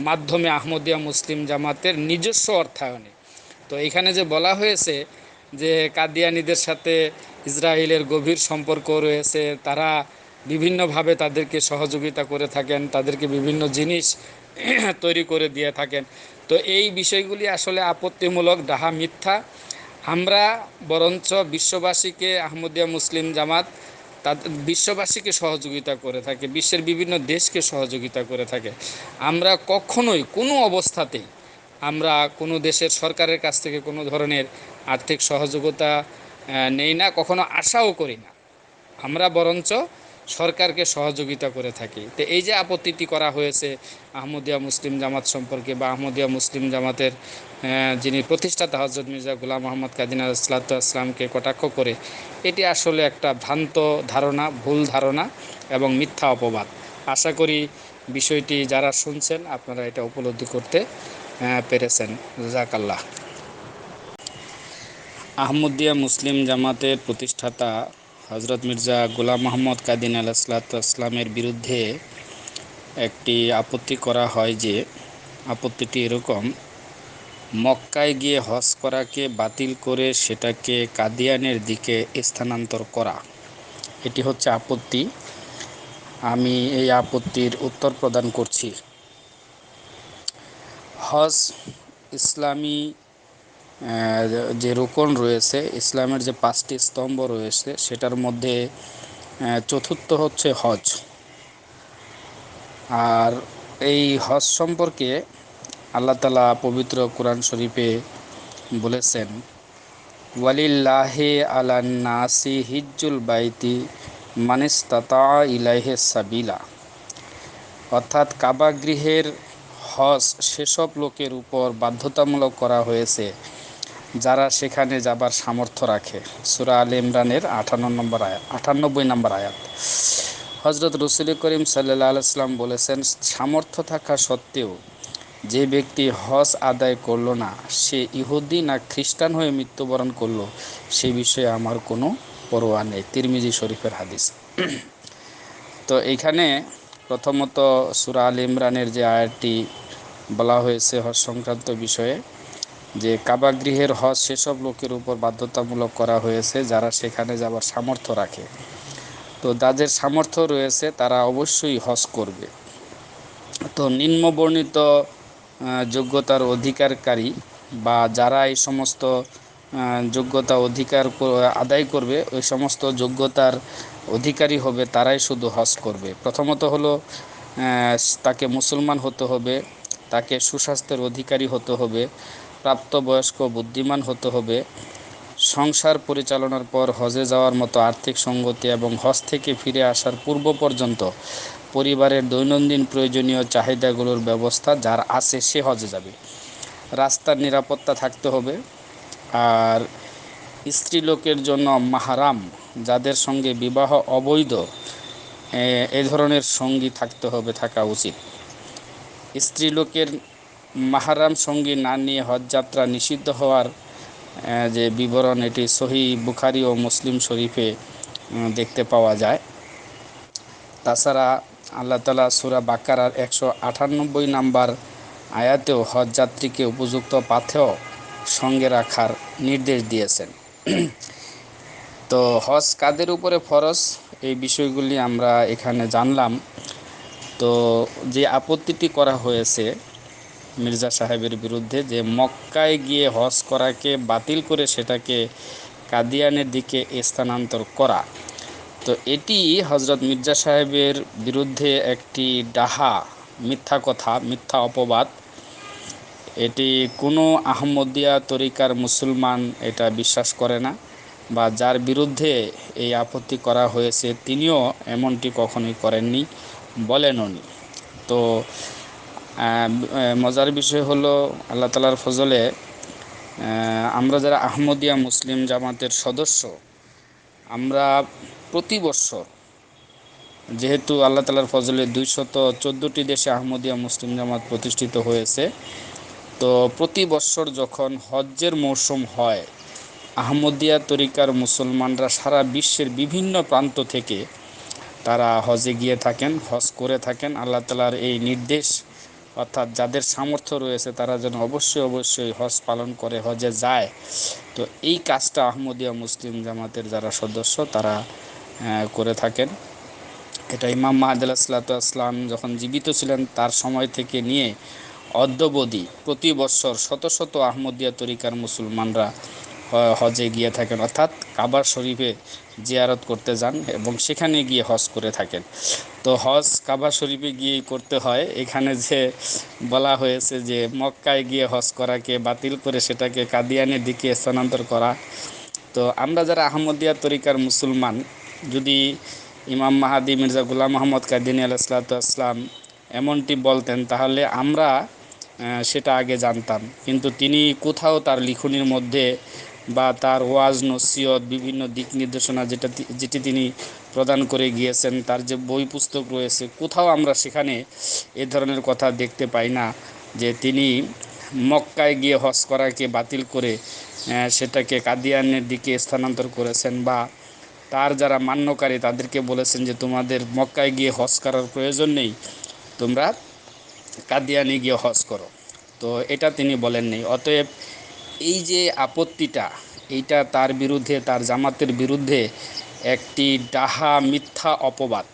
মাধ্যমে, আহমদিয়া মুসলিম জামাতের নিজস্ব অর্থায়নে। তো এখানে যে বলা হয়েছে যে কাদিয়ানীদের সাথে ইসরায়েলের গভীর সম্পর্ক রয়েছে, তারা বিভিন্নভাবে তাদেরকে সহযোগিতা করে থাকেন, তাদেরকে বিভিন্ন জিনিস তৈরি করে দিয়ে থাকেন, তো এই বিষয়গুলি আসলে আপত্তিমূলক, ডাহা মিথ্যা। আমরা বরঞ্চ বিশ্ববাসীকে, আহমদিয়া মুসলিম জামাত তাদের বিশ্ববাসীকে সহযোগিতা করে থাকে, বিশ্বের বিভিন্ন দেশকে সহযোগিতা করে থাকে। আমরা কখনোই কোনো অবস্থাতেই আমরা কোনো দেশের সরকারের কাছ থেকে কোনো ধরনের আর্থিক সহযোগিতা নেই না, কখনো আশাও করি না। আমরা বরঞ্চ সরকারকে সহযোগিতা করে থাকি। তো এই যে আপত্তিটি করা হয়েছে আহমদিয়া মুসলিম জামাত সম্পর্কে বা আহমদিয়া মুসলিম জামাতের যিনি প্রতিষ্ঠাতা হযরত মির্জা গোলাম মোহাম্মদ কাদির আলাইহিসসালাতু ওয়াসসালামকে কটাক্ষ করে, এটি আসলে একটা ভ্রান্ত ধারণা, ভুল ধারণা এবং মিথ্যা অপবাদ। আশা করি বিষয়টি যারা শুনছেন আপনারা এটা উপলব্ধি করতে পেরেছেন। জাযাকাল্লাহ। আহমদিয়া মুসলিম জামাতের প্রতিষ্ঠাতা হযরত মির্জা গোলাম মোহাম্মদ কাদির আলাইহিসসালাতু ওয়াসসালামের বিরুদ্ধে একটি আপত্তি করা হয়, যে আপত্তিটি এরকম: মক্কায় গিয়ে হজ করাকে বাতিল করে সেটাকে কাদিয়ানের দিকে স্থানান্তর করা, এটি হচ্ছে আপত্তি। আমি এই আপত্তির উত্তর প্রদান করছি। হজ ইসলামী যে রুকন রয়েছে, ইসলামের যে 5টি স্তম্ভ রয়েছে, সেটার মধ্যে চতুর্থ হচ্ছে হজ। আর এই হজ সম্পর্কে আল্লাহ তাআলা পবিত্র কোরআন শরীফে বলেছেন, ওয়ালিল্লাহি আলান নাসি হিজ্জুল বাইতি মানিস্তাতা ইলাইহি সাবিলা, অর্থাৎ কাবা গৃহের হজ সেসব লোকের উপর বাধ্যতামূলক করা হয়েছে যারা সেখানে যাবার সামর্থ্য রাখে। সূরা আলে ইমরানের 98 নম্বর আয়াত। হজরত রসুল করিম সাল্লাল্লাহু আলাইহি ওয়াসাল্লাম বলেছেন, সামর্থ্য থাকা সত্ত্বেও যে ব্যক্তি হজ আদায় করলো না, সে ইহুদি না খ্রিস্টান হয়ে মৃত্যুবরণ করলো, সে বিষয়ে আমার কোনো পরোয়া নেই। তিরমিজি শরীফের হাদিস। তো এইখানে প্রথমত সূরা আলে ইমরানের যে আয়াতটি বলা হয়েছে হজ সংক্রান্ত বিষয়ে, যে কাবা গৃহের হজ সেসব লোকের উপর বাধ্যতামূলক করা হয়েছে যারা সেখানে যাবার সামর্থ্য রাখে। তো যাদের সামর্থ্য রয়েছে তারা অবশ্যই হজ করবে। তো নিম্নবর্ণিত যোগ্যতার অধিকারী বা যারা এই সমস্ত যোগ্যতা আদায় করবে, ওই সমস্ত যোগ্যতার অধিকারী হবে, তারাই শুধু হজ করবে। প্রথমত হলো তাকে মুসলমান হতে হবে, তাকে সুস্বাস্থ্যের অধিকারী হতে হবে, প্রাপ্তবয়স্ক বুদ্ধিমান হতে হবে, সংসার পরিচালনার পর হজে যাওয়ার মতো আর্থিক সঙ্গতি এবং হজ থেকে ফিরে আসার পূর্ব পর্যন্ত পরিবারের দৈনন্দিন প্রয়োজনীয় চাহিদাগুলোর ব্যবস্থা যার আছে সে হজে যাবে। রাস্তার নিরাপত্তা থাকতে হবে। আর স্ত্রী লোকের জন্য মাহরাম, যাদের সঙ্গে বিবাহ অবৈধ, এ ধরনের সঙ্গী থাকা উচিত। স্ত্রী লোকের মাহরাম সঙ্গী না নিয়ে হজ যাত্রা নিষিদ্ধ হওয়ার যে বিবরণ, এটি সহিহ বুখারী ও মুসলিম শরীফে দেখতে পাওয়া যায়। তাছাড়া আল্লাহ তাআলা সূরা বাকারার 198 নম্বর আয়াতেও হজ যাত্রীকে উপযুক্ত পাথেয় সঙ্গে রাখার নির্দেশ দিয়েছেন। তো হজ কাদের উপরে ফরজ, এই বিষয়গুলি আমরা এখানে জানলাম। তো যে আপত্তিটি করা হয়েছে মির্জা সাহেবের বিরুদ্ধে, যে মক্কায় গিয়ে হজ করাকে বাতিল করে সেটাকে কাদিয়ানের দিকে স্থানান্তর করা, তো এটি হজরত মির্জা সাহেবের বিরুদ্ধে একটি ডাহা মিথ্যা কথা, মিথ্যা অপবাদ। এটি কোনো আহমদিয়া তরিকার মুসলমান এটা বিশ্বাস করে না, বা যার বিরুদ্ধে এই আপত্তি করা হয়েছে তিনিও এমনটি কখনোই করেননি, বলেননি। তো মজার বিষয় হলো, আল্লাহ তাআলার ফজলে আমরা যারা আহমদিয়া মুসলিম জামাতের সদস্য, আমরা প্রতি বছর, যেহেতু আল্লাহ তাআলার ফজলে 214টি দেশে আহমদিয়া মুসলিম জামাত প্রতিষ্ঠিত হয়েছে, তো প্রতি বছর যখন হজ্জের মৌসুম হয়, আহমদিয়া তরিকার মুসলমানরা সারা বিশ্বের বিভিন্ন প্রান্ত থেকে তারা হজে গিয়ে থাকেন, হজ করে থাকেন। আল্লাহ তাআলার এই নির্দেশ, অর্থাৎ যাদের সামর্থ্য রয়েছে তারা যেন অবশ্যই হজ পালন করে, হজে যায়। তো এই কাজটা আহমদিয়া মুসলিম জামাতের যারা সদস্য তারা করে থাকেন। এটা ইমাম মাহদী আলাইহিসসালাম যখন জীবিত ছিলেন তার সময় থেকে নিয়ে অদ্যাবধি প্রতি বছর শত শত আহমদিয়া তরিকার মুসলমানরা হজে গিয়ে থাকেন, অর্থাৎ কাবা শরীফে জিয়ারত করতে যান এবং সেখানে গিয়ে হজ করে থাকেন। তো হজ কাবা শরীফে গিয়েই করতে হয়। এখানে যে বলা হয়েছে যে মক্কায় গিয়ে হজ করাকে বাতিল করে সেটাকে কাদিয়ানের দিকে স্থানান্তর করা, তো আমরা যারা আহমদিয়া তরিকার মুসলমান, যদি ইমাম মাহাদি মির্জা গোলাম মোহাম্মদ কাদিয়ানী আলাইহিসসালাম এমনটি বলতেন তাহলে আমরা সেটা আগে জানতাম। কিন্তু তিনি কোথাও তার লিখনির মধ্যে বা তার ওয়াজ নসিহত, বিভিন্ন দিক নির্দেশনা যেটি তিনি প্রদান করে গিয়েছেন, তার যে বই পুস্তক রয়েছে, কোথাও আমরা সেখানে এ ধরনের কথা দেখতে পাই না যে তিনি মক্কায় গিয়ে হজ করাকে বাতিল করে সেটাকে কাদিয়ানের দিকে স্থানান্তর করেছেন, বা তার যারা মান্যকারী তাদেরকে বলেছেন যে তোমাদের মক্কায় গিয়ে হজ করার প্রয়োজন নেই, তোমরা কাদিয়ানে গিয়ে হজ করো। তো এটা তিনি বলেননি। অতএব এই যে আপত্তিটা, এইটা তার বিরুদ্ধে, তার জামাতের বিরুদ্ধে একটি ডাহা মিথ্যা অপবাদ।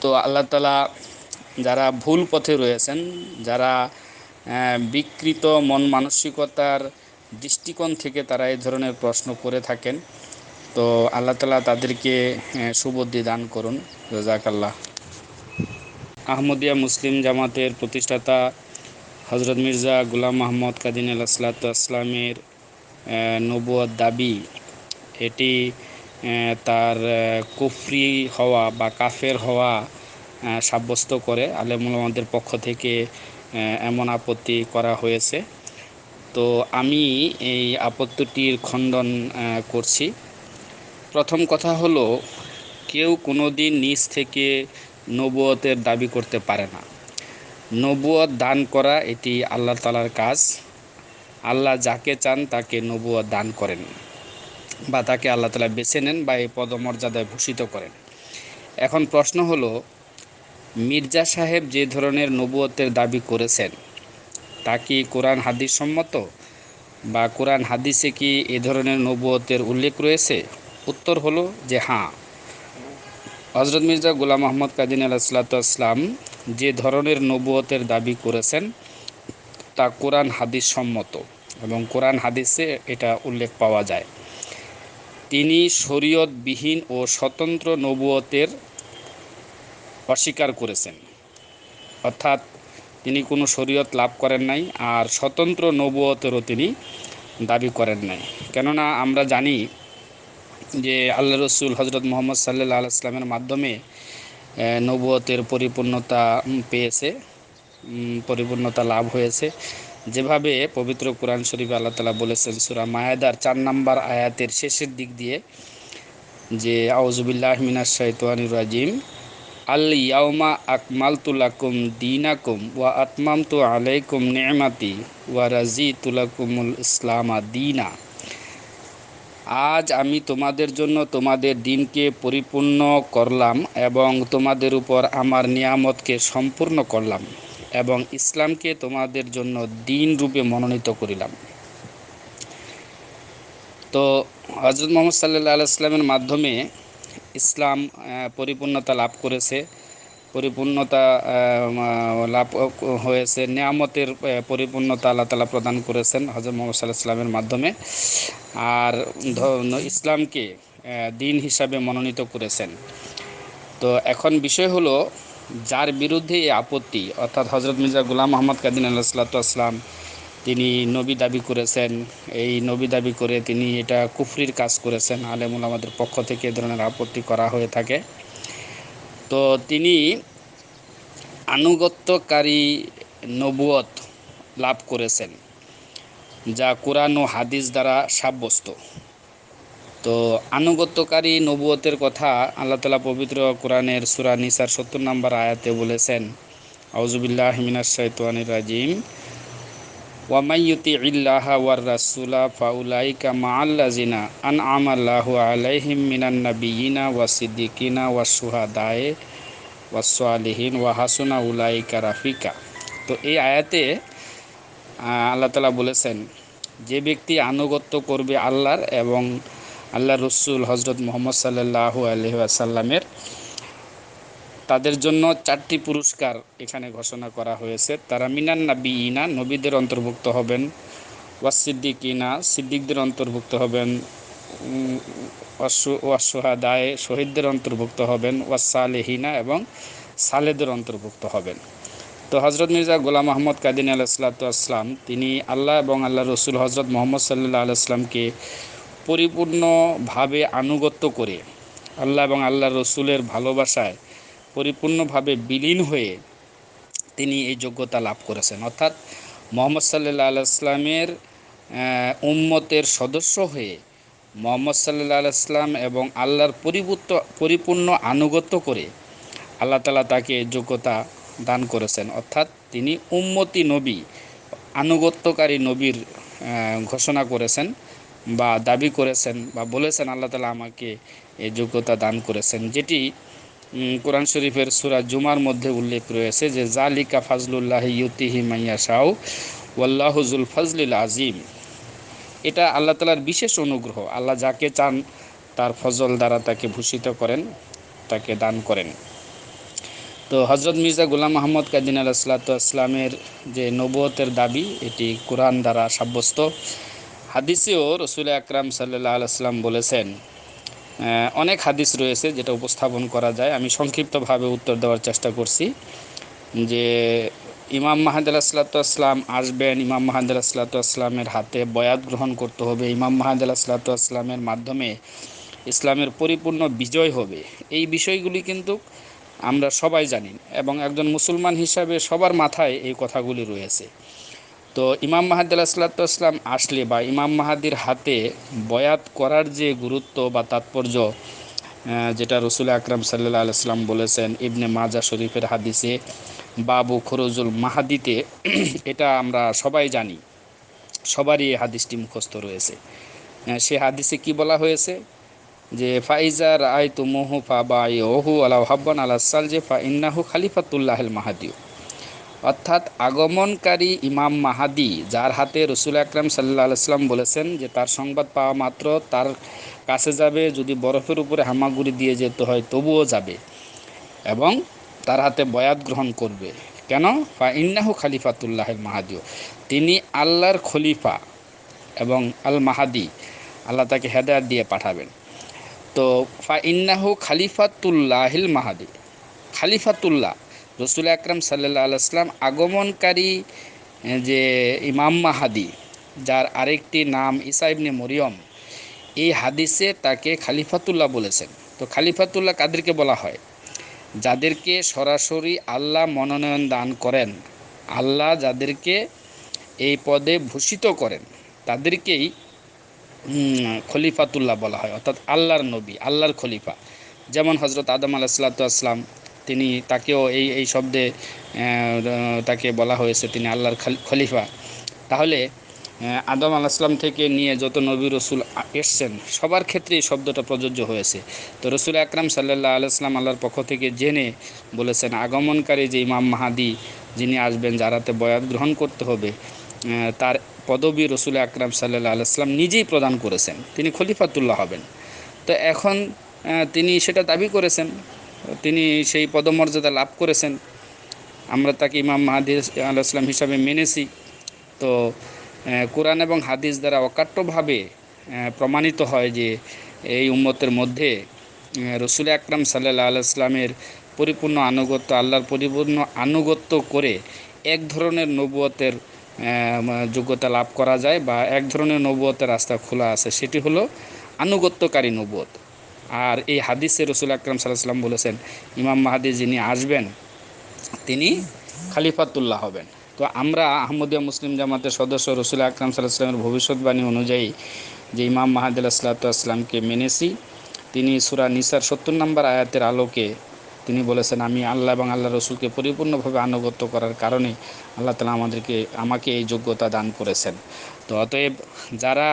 তো আল্লাহ তাআলা যারা ভুল পথে রয়েছেন, যারা বিকৃত মন মানসিকতার দৃষ্টিকোণ থেকে তারা এই ধরনের প্রশ্ন করে থাকেন, তো আল্লাহ তাআলা তাদেরকে সুবুদ্ধি দান করুন। জাযাকাল্লাহ। আহমদিয়া মুসলিম জামাতের প্রতিষ্ঠাতা হজরত মির্জা গোলাম মোহাম্মদ কাদিয়ানী আলাইহিসসালামের নবুয়ত দাবি, এটি তার কুফরি হওয়া বা কাফের হওয়া সাব্যস্ত করে। আলেম উলামাদের পক্ষ থেকে এমন আপত্তি করা হয়েছে। তো আমি এই আপত্তিটির খণ্ডন করছি। প্রথম কথা হলো, কেউ কোনো দিন নিজ থেকে নবুয়তের দাবি করতে পারে না। নবুয়ত দান করা এটি আল্লাহ তাআলার কাজ। আল্লাহ যাকে চান তাকে নবুয়ত দান করেন, বা তাকে আল্লাহ তাআলা বেছে নেন বা এই পদমর্যাদায় ভূষিত করেন। এখন প্রশ্ন হলো, মির্জা সাহেব যে ধরনের নবুয়তের দাবি করেছেন তা কি কোরআন হাদিস সম্মত, বা কোরআন হাদিসে কি এ ধরনের নবুয়তের উল্লেখ রয়েছে? উত্তর হলো যে হ্যাঁ। হযরত মির্জা গোলাম আহমদ কাদিনী আলাইহিসসালাম যে ধরনের নবুয়তের দাবি করেছেন তা কোরআন হাদিস সম্মত, এবং কোরআন হাদিসে এটা উল্লেখ পাওয়া যায়। তিনি শরীয়তবিহীন ও স্বতন্ত্র নবুয়তের অস্বীকার করেছেন, অর্থাৎ তিনি কোনো শরীয়ত লাভ করেন নাই, আর স্বতন্ত্র নবুয়তেরও তিনি দাবি করেন নাই। কেননা আমরা জানি যে আল্লাহ রসুল হজরত মুহাম্মদ সাল্লাল্লাহু আলাইহি ওয়াসাল্লামের মাধ্যমে নবুয়তের পরিপূর্ণতা পেয়েছে, পরিপূর্ণতা লাভ হয়েছে। যেভাবে পবিত্র কোরআন শরীফে আল্লাহ তাআলা বলেছেন সূরা মায়েদার 4 নম্বর আয়াতের শেষের দিক দিয়ে যে আউযু বিল্লাহি মিনাশ শাইতানির রাজিম, আল ইয়াউমা আকমালতু লাকুম দীনাকুম ওয়া আতমামতু আলাইকুম নি'মাতি ওয়া রাজিতু লাকুমুল ইসলামা দীনা। আজ আমি তোমাদের জন্য তোমাদের দিনকে পরিপূর্ণ করলাম এবং তোমাদের উপর আমার নিয়ামতকে সম্পূর্ণ করলাম এবং ইসলামকে তোমাদের জন্য দিন রূপে মনোনীত করিলাম। তো হযরত মুহাম্মদ সাল্লাল্লাহু আলাইহি ওয়াসাল্লামের মাধ্যমে ইসলাম পরিপূর্ণতা লাভ করেছে, পরিপূর্ণতা লাভ হয়েছে, নিয়ামতের পরিপূর্ণতা আল্লাহ তাআলা প্রদান করেছেন হযরত মুহাম্মদ সাল্লাল্লাহু আলাইহি ওয়াসাল্লামের মাধ্যমে, আর ইসলামকে দিন হিসাবে মনোনীত করেছেন। তো এখন বিষয় হলো, যার বিরুদ্ধে এই আপত্তি, অর্থাৎ হযরত মির্জা গোলাম আহমদ কাদিনী আলাইহিসসালাম তিনি নবী দাবি করেছেন, এই নবী দাবি করে তিনি এটা কুফরির কাজ করেছেন। আলেম উলামাদের পক্ষ থেকে এ ধরনের আপত্তি করা হয়ে থাকে। তো তিনি আনুগত্যকারী নবুয়ত লাভ করেছেন, যা কোরআন ও হাদিস দ্বারা সাব্যস্ত। তো আনুগত্যকারী নবুয়তের কথা আল্লাহ তাআলা পবিত্র কোরআনের সূরা নিসার ৭০ নম্বর আয়াতে বলেছেন, আউযু বিল্লাহি মিনাশ শাইতানির রাজিম, ওয়া মান ইউতিইল্লাহা ওয়ার রাসূলা ফাউলাইকা মাআল্লাযিনা আন'আমা আল্লাহু আলাইহিম মিনান নাবিয়্যিনা ওয়াস সিদ্দিকিনা ওয়াশ শুহাদায়ে ওয়াস সালিহিন ওয়া হাসুনা উলাইকা রাফিকা। তো এই আয়াতে আল্লাহ তাআলা বলেছেন, যে ব্যক্তি আনুগত্য করবে আল্লাহর এবং আল্লাহর রাসূল হযরত মুহাম্মদ সাল্লাল্লাহু আলাইহি ওয়াসাল্লামের, তাদের জন্য 4টি পুরস্কার এখানে ঘোষণা করা হয়েছে। তারা মিনান নাবিয়িনা, নবীদের অন্তর্ভুক্ত হবেন, ওয়াস সিদ্দিকিনা, সিদ্দিকদের অন্তর্ভুক্ত হবেন, ওয়াস শুহাদায়ে, শহীদদের অন্তর্ভুক্ত হবেন, ওয়াস সালিহিনা, এবং সালেদের অন্তর্ভুক্ত হবেন। তো হযরত মির্জা গোলাম আহমদ কাদিনী আলাইহিসসালাম তিনি আল্লাহ এবং আল্লাহর রাসূল হযরত মুহাম্মদ সাল্লাল্লাহু আলাইহি ওয়াসাল্লামকে পরিপূর্ণভাবে আনুগত্য করে আল্লাহ এবং আল্লাহর রাসূলের ভালোবাসায় পরিপূর্ণভাবে বিলীন হয়ে তিনি এই যোগ্যতা লাভ করেছেন, অর্থাৎ মুহাম্মদ সাল্লাল্লাহু আলাইহি ওয়াসাল্লামের উম্মতের সদস্য হয়ে মুহাম্মদ সাল্লাল্লাহু আলাইহি ওয়াসাল্লাম এবং আল্লাহর পরিপূর্ণ আনুগত্য করে আল্লাহ তাআলা তাকে যোগ্যতা দান করেছেন, অর্থাৎ তিনি উম্মতি নবী, আনুগত্যকারী নবীর ঘোষণা করেছেন বা দাবি করেছেন বা বলেছেন আল্লাহ তাআলা আমাকে এই যোগ্যতা দান করেছেন, যেটি কোরআন শরীফের সূরা জুমার মধ্যে উল্লেখ রয়েছে যে জালিকা ফাজলুল্লাহি ইউতিহি মাইয়াশাউ ওয়াল্লাহু যুল ফাজলিল আযীম। এটা আল্লাহ তাআলার বিশেষ অনুগ্রহ, আল্লাহ যাকে চান তার ফজল দ্বারা তাকে ভূষিত করেন, তাকে দান করেন। তো হযরত মির্জা গোলাম আহমদ কাদিনী আলাইহিসসালামের যে নবুয়তের দাবি এটি কোরআন দ্বারা সাব্যস্ত। হাদিসেও রাসূল আকরাম সাল্লাল্লাহু আলাইহি ওয়াসাল্লাম বলেছেন, অনেক হাদিস রয়েছে যেটা উপস্থাপন করা যায়, আমি সংক্ষিপ্তভাবে উত্তর দেওয়ার চেষ্টা করছি। যে ইমাম মাহদী আলাইহিসসালাম আসবেন, ইমাম মাহদী আলাইহিসসালামের হাতে বয়াত গ্রহণ করতে হবে, ইমাম মাহদী আলাইহিসসালামের মাধ্যমে ইসলামের পরিপূর্ণ বিজয় হবে। এই বিষয়গুলি কিন্তু আমরা সবাই জানি এবং একজন মুসলমান হিসাবে সবার মাথায় এই কথাগুলি রয়েছে। তো ইমাম মাহাদি আলাইহিসসালাম আসলে বা ইমাম মাহাদির হাতে বয়াত করার যে গুরুত্ব বা তাৎপর্য, যেটা রসুল আকরাম সাল্লাল্লাহু আলাইহি সাল্লাম বলেছেন ইবনে মাজা শরীফের হাদিসে বাবু খরুজুল মাহাদিতে, এটা আমরা সবাই জানি, সবারই এই হাদিসটি মুখস্থ রয়েছে। সে হাদিসে কি বলা হয়েছে যে ফাইজা রাআইতুমুহু ফাবাইউহু আলা হাব্বান আলা সালজি ফা ইন্নাহু খলিফাতুল্লাহিল মাহাদি। অর্থাৎ আগমনকারী ইমাম মাহাদি, যার হাতে রসুল আকরাম সাল্লাল্লাহু আলাইহি সাল্লাম বলেছেন যে তার সংবাদ পাওয়া মাত্র তার কাছে যাবে, যদি বরফের উপরে হামাগুড়ি দিয়ে যেতে হয় তবুও যাবে, এবং তার হাতে বয়াত গ্রহণ করবে। কেন? ফা ইন্নাহু খলিফাতুল্লাহিল মাহাদিও, তিনি আল্লাহর খলিফা এবং আল মাহাদি, আল্লাহ তাকে হেদায়েত দিয়ে পাঠাবেন। তো ফা ইন্নাহু খলিফাতুল্লাহিল মাহাদি, খলিফাতুল্লাহ রসুল আকরাম সাল্লাল্লাহু আলাইহি সাল্লাম আগমনকারী যে ইমাম মাহাদি, যার আরেকটি নাম ঈসা ইবনে মরিয়ম, এই হাদিসে তাকে খলিফাতুল্লাহ বলেছেন। তো খলিফাতুল্লাহ কাদেরকে বলা হয়? যাদেরকে সরাসরি আল্লাহ মনোনয়ন দান করেন, আল্লাহ যাদেরকে এই পদে ভূষিত করেন তাদেরকেই খলিফাতুল্লাহ বলা হয়, অর্থাৎ আল্লাহর নবী, আল্লাহর খলিফা। যেমন হজরত আদম আলাইহিসসালাম, তিনি তাকেও এই শব্দে তাকে বলা হয়েছে তিনি আল্লাহর খলিফা। তাহলে আদম আলাইহিসসালাম থেকে নিয়ে যত নবী রসুল এসছেন সবার ক্ষেত্রে এই শব্দটা প্রযোজ্য হয়েছে। তো রসুল আকরাম সাল্লাল্লাহু আলাইহি সাল্লাম আল্লাহর পক্ষ থেকে জেনে বলেছেন আগমনকারী যে ইমাম মাহাদি যিনি আসবেন, যার হাতে বয়াত গ্রহণ করতে হবে, তার পদবী রসুল আকরাম সাল্লাল্লাহু আলাইহি সাল্লাম নিজেই প্রদান করেছেন, তিনি খলিফাতুল্লাহ হবেন। তো এখন তিনি সেটা দাবি করেছেন, তিনি সেই পদমর্যাদা লাভ করেছেন, আমরা তাকে ইমাম মাহাদি আলাইহিস সালাম হিসাবে মেনেছি। তো কোরআন এবং হাদিস দ্বারা অকাট্যভাবে প্রমাণিত হয় যে এই উম্মতের মধ্যে রসুল আকরাম সাল্লাল্লাহু আলাইহি সাল্লামের পরিপূর্ণ আনুগত্য, আল্লাহর পরিপূর্ণ আনুগত্য করে এক ধরনের নবুয়তের যোগ্যতা লাভ করা যায়, বা এক ধরনের নবুয়তের রাস্তা খোলা আছে, সেটি হলো আনুগত্যকারী নবুয়ত। আর এই হাদিসে রসুল আকরাম সাল্লাল্লাহু আলাইহি সাল্লাম বলেছেন ইমাম মাহাদি যিনি আসবেন তিনি খলিফাতুল্লাহ হবেন। তো আমরা আহমদিয়া মুসলিম জামাতের সদস্য রসুল আকরাম সাল্লাল্লাহু আলাইহি সাল্লামের ভবিষ্যৎবাণী অনুযায়ী যে ইমাম মাহাদি আলাইহিসসালামকে মেনেছি, তিনি সূরা নিসার ৭০ নম্বর আয়াতের আলোকে তিনি বলেছেন আমি আল্লাহ এবং আল্লাহ রসুলকে পরিপূর্ণভাবে আনুগত্য করার কারণে আল্লাহ তাআলা আমাকে এই যোগ্যতা দান করেছেন। তো অতএব যারা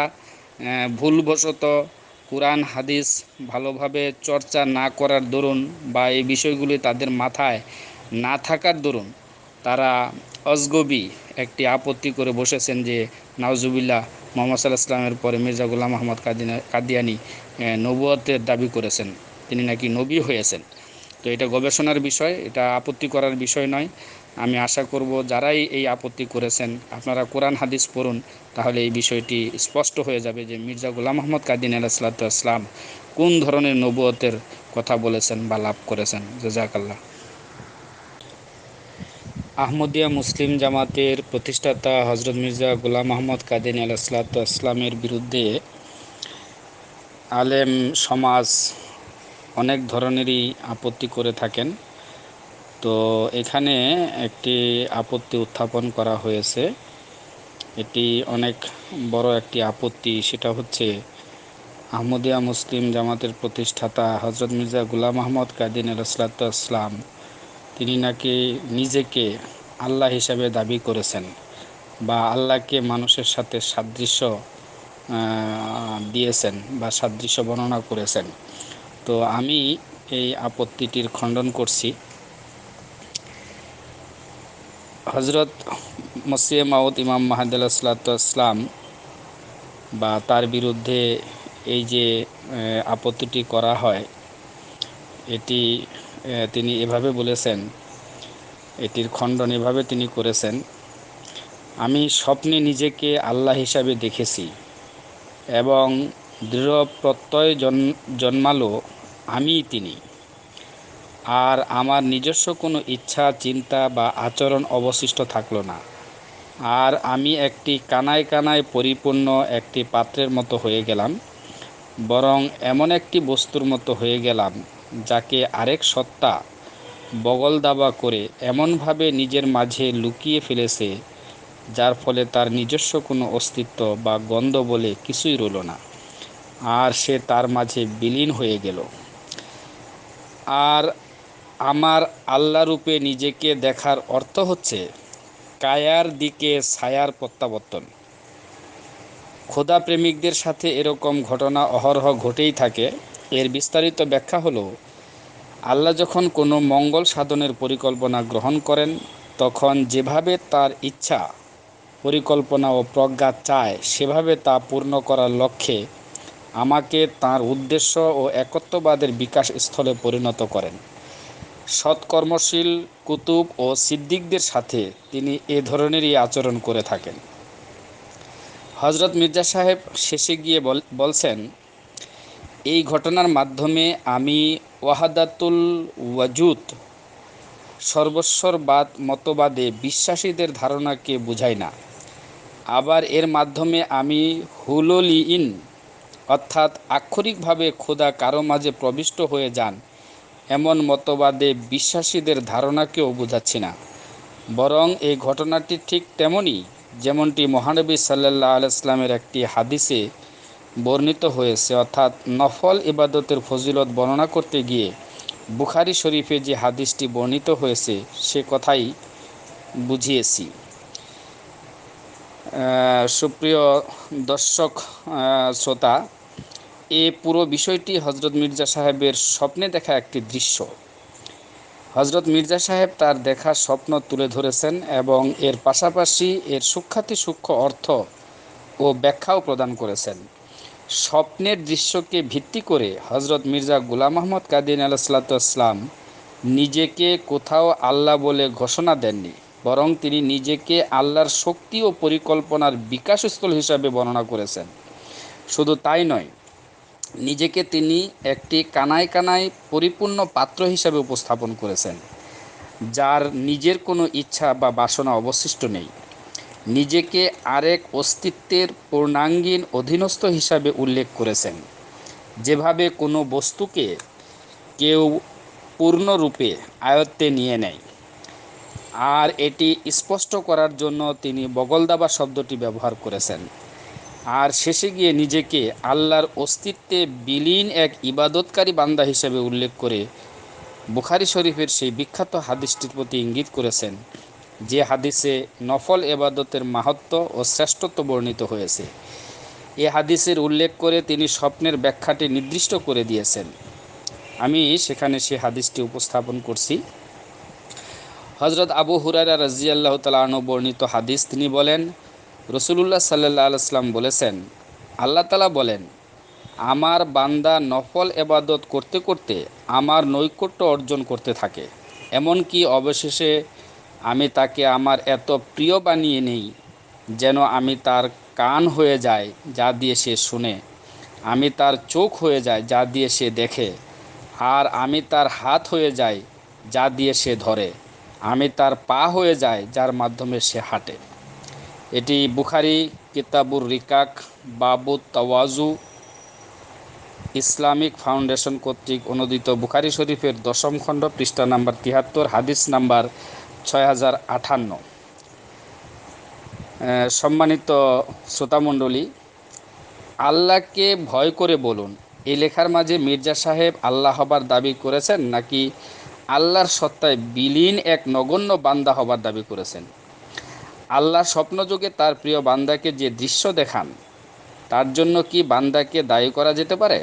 ভুলবশত কোরআন হাদিস ভালোভাবে চর্চা না করার দরুন বা এই বিষয়গুলি তাদের মাথায় না থাকার দরুন তারা অজগবি একটি আপত্তি করে বসেছেন যে নাউজুবিল্লাহ, মুহাম্মদ সাল্লাল্লাহু আলাইহি ওয়াসাল্লামের পরে মির্জা গোলাম আহমদ কাদিয়ানী নবুয়তের দাবি করেছেন, তিনি নাকি নবী হয়েছেন। তো এটা গবেষণার বিষয়, এটা আপত্তি করার বিষয় নয়। আমি আশা করব যারাই এই আপত্তি করেছেন আপনারা কোরআন হাদিস পড়ুন, তাহলে এই বিষয়টি স্পষ্ট হয়ে যাবে যে মির্জা গোলাম আহমদ কাদিয়ানী আলাইহিস সালাম কোন ধরনের নবুয়তের কথা বলেছেন বা লাভ করেছেন। জাযাকাল্লাহ। আহমদিয়া মুসলিম জামাতের প্রতিষ্ঠাতা হজরত মির্জা গোলাম আহমদ কাদিয়ানী আলাইহিস সালামের বিরুদ্ধে আলেম সমাজ অনেক ধরনেরই আপত্তি করে থাকেন। তো এখানে একটি আপত্তি উত্থাপন করা হয়েছে, এটি অনেক বড় একটি আপত্তি। সেটা হচ্ছে আহমদিয়া মুসলিম জামাতের প্রতিষ্ঠাতা হজরত মির্জা গোলাম আহমদ কাদিয়ানী আলাইহিস সালাম তিনি নাকি নিজেকে আল্লাহ হিসাবে দাবি করেছেন বা আল্লাহকে মানুষের সাথে সাদৃশ্য দিয়েছেন বা সাদৃশ্য বর্ণনা করেছেন। তো আমি এই আপত্তিটির খণ্ডন করছি। হজরত মসিহ মাউদ ইমাম মাহদী আলাইহিস সালাম বা তার বিরুদ্ধে এই যে আপত্তিটি করা হয়, এটি তিনি এভাবে বলেছেন, এটির খণ্ডন এভাবে তিনি করেছেন, আমি স্বপ্নে নিজেকে আল্লাহ হিসাবে দেখেছি এবং দৃঢ় প্রত্যয় জন্মালো আমিই তিনি, আর আমার নিজস্ব কোনো ইচ্ছা চিন্তা বা আচরণ অবশিষ্ট থাকলো না, আর আমি একটি কানায় কানায় পরিপূর্ণ একটি পাত্রের মতো হয়ে গেলাম, বরং এমন একটি বস্তুর মতো হয়ে গেলাম যাকে আরেক সত্তা বগল দাবা করে এমনভাবে নিজের মাঝে লুকিয়ে ফেলেছে যার ফলে তার নিজস্ব কোনো অস্তিত্ব বা গন্ধ বলে কিছুই রইল না, আর সে তার মাঝে বিলীন হয়ে গেল। আর আমার আল্লাহ রূপে নিজেকে দেখার অর্থ হচ্ছে কায়ার দিকে ছায়ার প্রত্যাবর্তন। খোদা প্রেমিকদের সাথে এরকম ঘটনা অহরহ ঘটেই থাকে। এর বিস্তারিত ব্যাখ্যা হলো, আল্লাহ যখন কোনো মঙ্গল সাধনের পরিকল্পনা গ্রহণ করেন, তখন যেভাবে তার ইচ্ছা, পরিকল্পনা ও প্রজ্ঞা চায় সেভাবে তা পূর্ণ করার লক্ষ্যে আমাকে তার উদ্দেশ্য ও একত্ববাদের বিকাশ স্থলে পরিণত করেন। সৎকর্মশীল কুতুব ও সিদ্দিকদের সাথে তিনি এ ধরনেরই আচরণ করে থাকেন। হজরত মির্জা সাহেব শেষে গিয়ে বলছেন, এই ঘটনার মাধ্যমে আমি ওয়াহাদাতুল ওয়াজুদ, সর্বস্বরবাদ মতবাদে বিশ্বাসীদের ধারণাকে বুঝাই না। আবার এর মাধ্যমে আমি হুলুলিন, অর্থাৎ আক্ষরিকভাবে খোদা কারো মাঝে প্রবিষ্ট হয়ে যান এমন মতবাদে বিশ্বাসীদের ধারণাকেও বোঝাচ্ছি না। বরং এই ঘটনাটি ঠিক তেমনই যেমনটি মহানবী সাল্লাল্লাহু আলাইহি ওয়াসাল্লামের একটি হাদিসে বর্ণিত হয়েছে, অর্থাৎ নফল ইবাদতের ফজিলত বর্ণনা করতে গিয়ে বুখারী শরীফে যে হাদিসটি বর্ণিত হয়েছে সে কথাই বুঝিয়েছি। সুপ্রিয় দর্শক শ্রোতা, এ পুরো বিষয়টি হজরত মির্জা সাহেবের স্বপ্নে দেখা একটি দৃশ্য। হজরত মির্জা সাহেব তার দেখা স্বপ্ন তুলে ধরেছেন এবং এর পাশাপাশি এর সূক্ষ্মাতিসূক্ষ্ম অর্থ ও ব্যাখ্যাও প্রদান করেছেন। স্বপ্নের দৃশ্যকে ভিত্তি করে হজরত মির্জা গোলাম আহমদ কাদিয়ানী আলাইহিসসালাম নিজেকে কোথাও আল্লাহ বলে ঘোষণা দেননি, বরং তিনি নিজেকে আল্লাহর শক্তি ও পরিকল্পনার বিকাশস্থল হিসাবে বর্ণনা করেছেন। শুধু তাই নয়, নিজেকে তিনি একটি কানায় কানায় পরিপূর্ণ পাত্র হিসাবে উপস্থাপন করেছেন, যার নিজের কোনো ইচ্ছা বা বাসনা অবশিষ্ট নেই। নিজেকে আরেক অস্তিত্বের পূর্ণাঙ্গীন অধীনস্থ হিসাবে উল্লেখ করেছেন। যেভাবে কোনো বস্তুকে কেউ পূর্ণরূপে আয়ত্তে নিয়ে নেয়, আর এটি স্পষ্ট করার জন্য তিনি বগলদাবা শব্দটি ব্যবহার করেছেন। আর শেষে গিয়ে নিজেকে আল্লাহর অস্তিত্বে বিলীন এক ইবাদতকারী বান্দা হিসেবে উল্লেখ করে বুখারী শরীফের সেই বিখ্যাত হাদিসটির প্রতি ইঙ্গিত করেছেন, যে হাদিসে নফল ইবাদতের মাহাত্ম্য ও শ্রেষ্ঠত্ব বর্ণিত হয়েছে। এ হাদিসের উল্লেখ করে তিনি স্বপ্নের ব্যাখ্যাটি নির্দিষ্ট করে দিয়েছেন। আমি সেখানে সেই হাদিসটি উপস্থাপন করছি। হজরত আবু হুরায়রা রাদিয়াল্লাহু তাআলা আনহু বর্ণিত হাদিস, তিনি বলেন, রাসূলুল্লাহ সাল্লাল্লাহু আলাইহি ওয়াসাল্লাম বলেছেন, আল্লাহ তাআলা বলেন, আমার বান্দা নফল ইবাদত করতে করতে আমার নৈকট্য অর্জন করতে থাকে, এমনকি অবশেষে আমি তাকে আমার এত প্রিয় বানিয়ে নেই যেন আমি তার কান হয়ে যায় যা দিয়ে সে শুনে, আমি তার চোখ হয়ে যায় যা দিয়ে সে দেখে, আর আমি তার হাত হয়ে যাই যা দিয়ে সে ধরে, আমি তার পা হয়ে যায় যার মাধ্যমে সে হাঁটে। এটি বুখারী কিতাবুর রিকাক বাবুত তাওয়াজু ইসলামিক ফাউন্ডেশন কর্তৃক অনুদিত বুখারী শরীফের 10ম খণ্ড, পৃষ্ঠা নাম্বার 73, হাদিস নাম্বার 6058। সম্মানিত শ্রোতামণ্ডলী, আল্লাহকে ভয় করে বলুন, এই লেখার মাঝে মির্জা সাহেব আল্লাহ হবার দাবি করেছেন নাকি আল্লাহর সত্তায় বিলীন এক নগণ্য বান্দা হবার দাবি করেছেন? আল্লাহ স্বপ্নযোগে তার প্রিয় বান্দাকে যে দৃশ্য দেখান, তার জন্য কি বান্দাকে দায়ী করা যেতে পারে?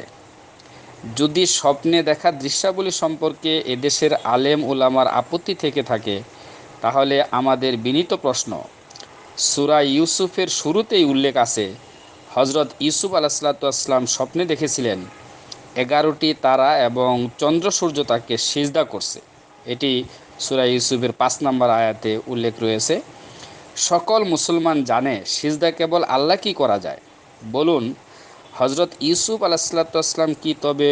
যদি স্বপ্নে দেখা দৃশ্যাবলী সম্পর্কে এদেশের আলেম উলামার আপত্তি থেকে থাকে, তাহলে আমাদের বিনীত প্রশ্ন, সূরা ইউসুফের শুরুতেই উল্লেখ আছে, হজরত ইউসুফ আলাইহিসসালাম স্বপ্নে দেখেছিলেন 11টি তারা এবং চন্দ্র সূর্য তাকে সিজদা করছে। এটি সূরা ইউসুফের 5 নম্বর আয়াতে উল্লেখ রয়েছে। সকল মুসলমান জানে সিজদা কেবল আল্লাহ কি করা যায়। বলুন, হজরত ইউসুফ আলাইহিসসালাম কি তবে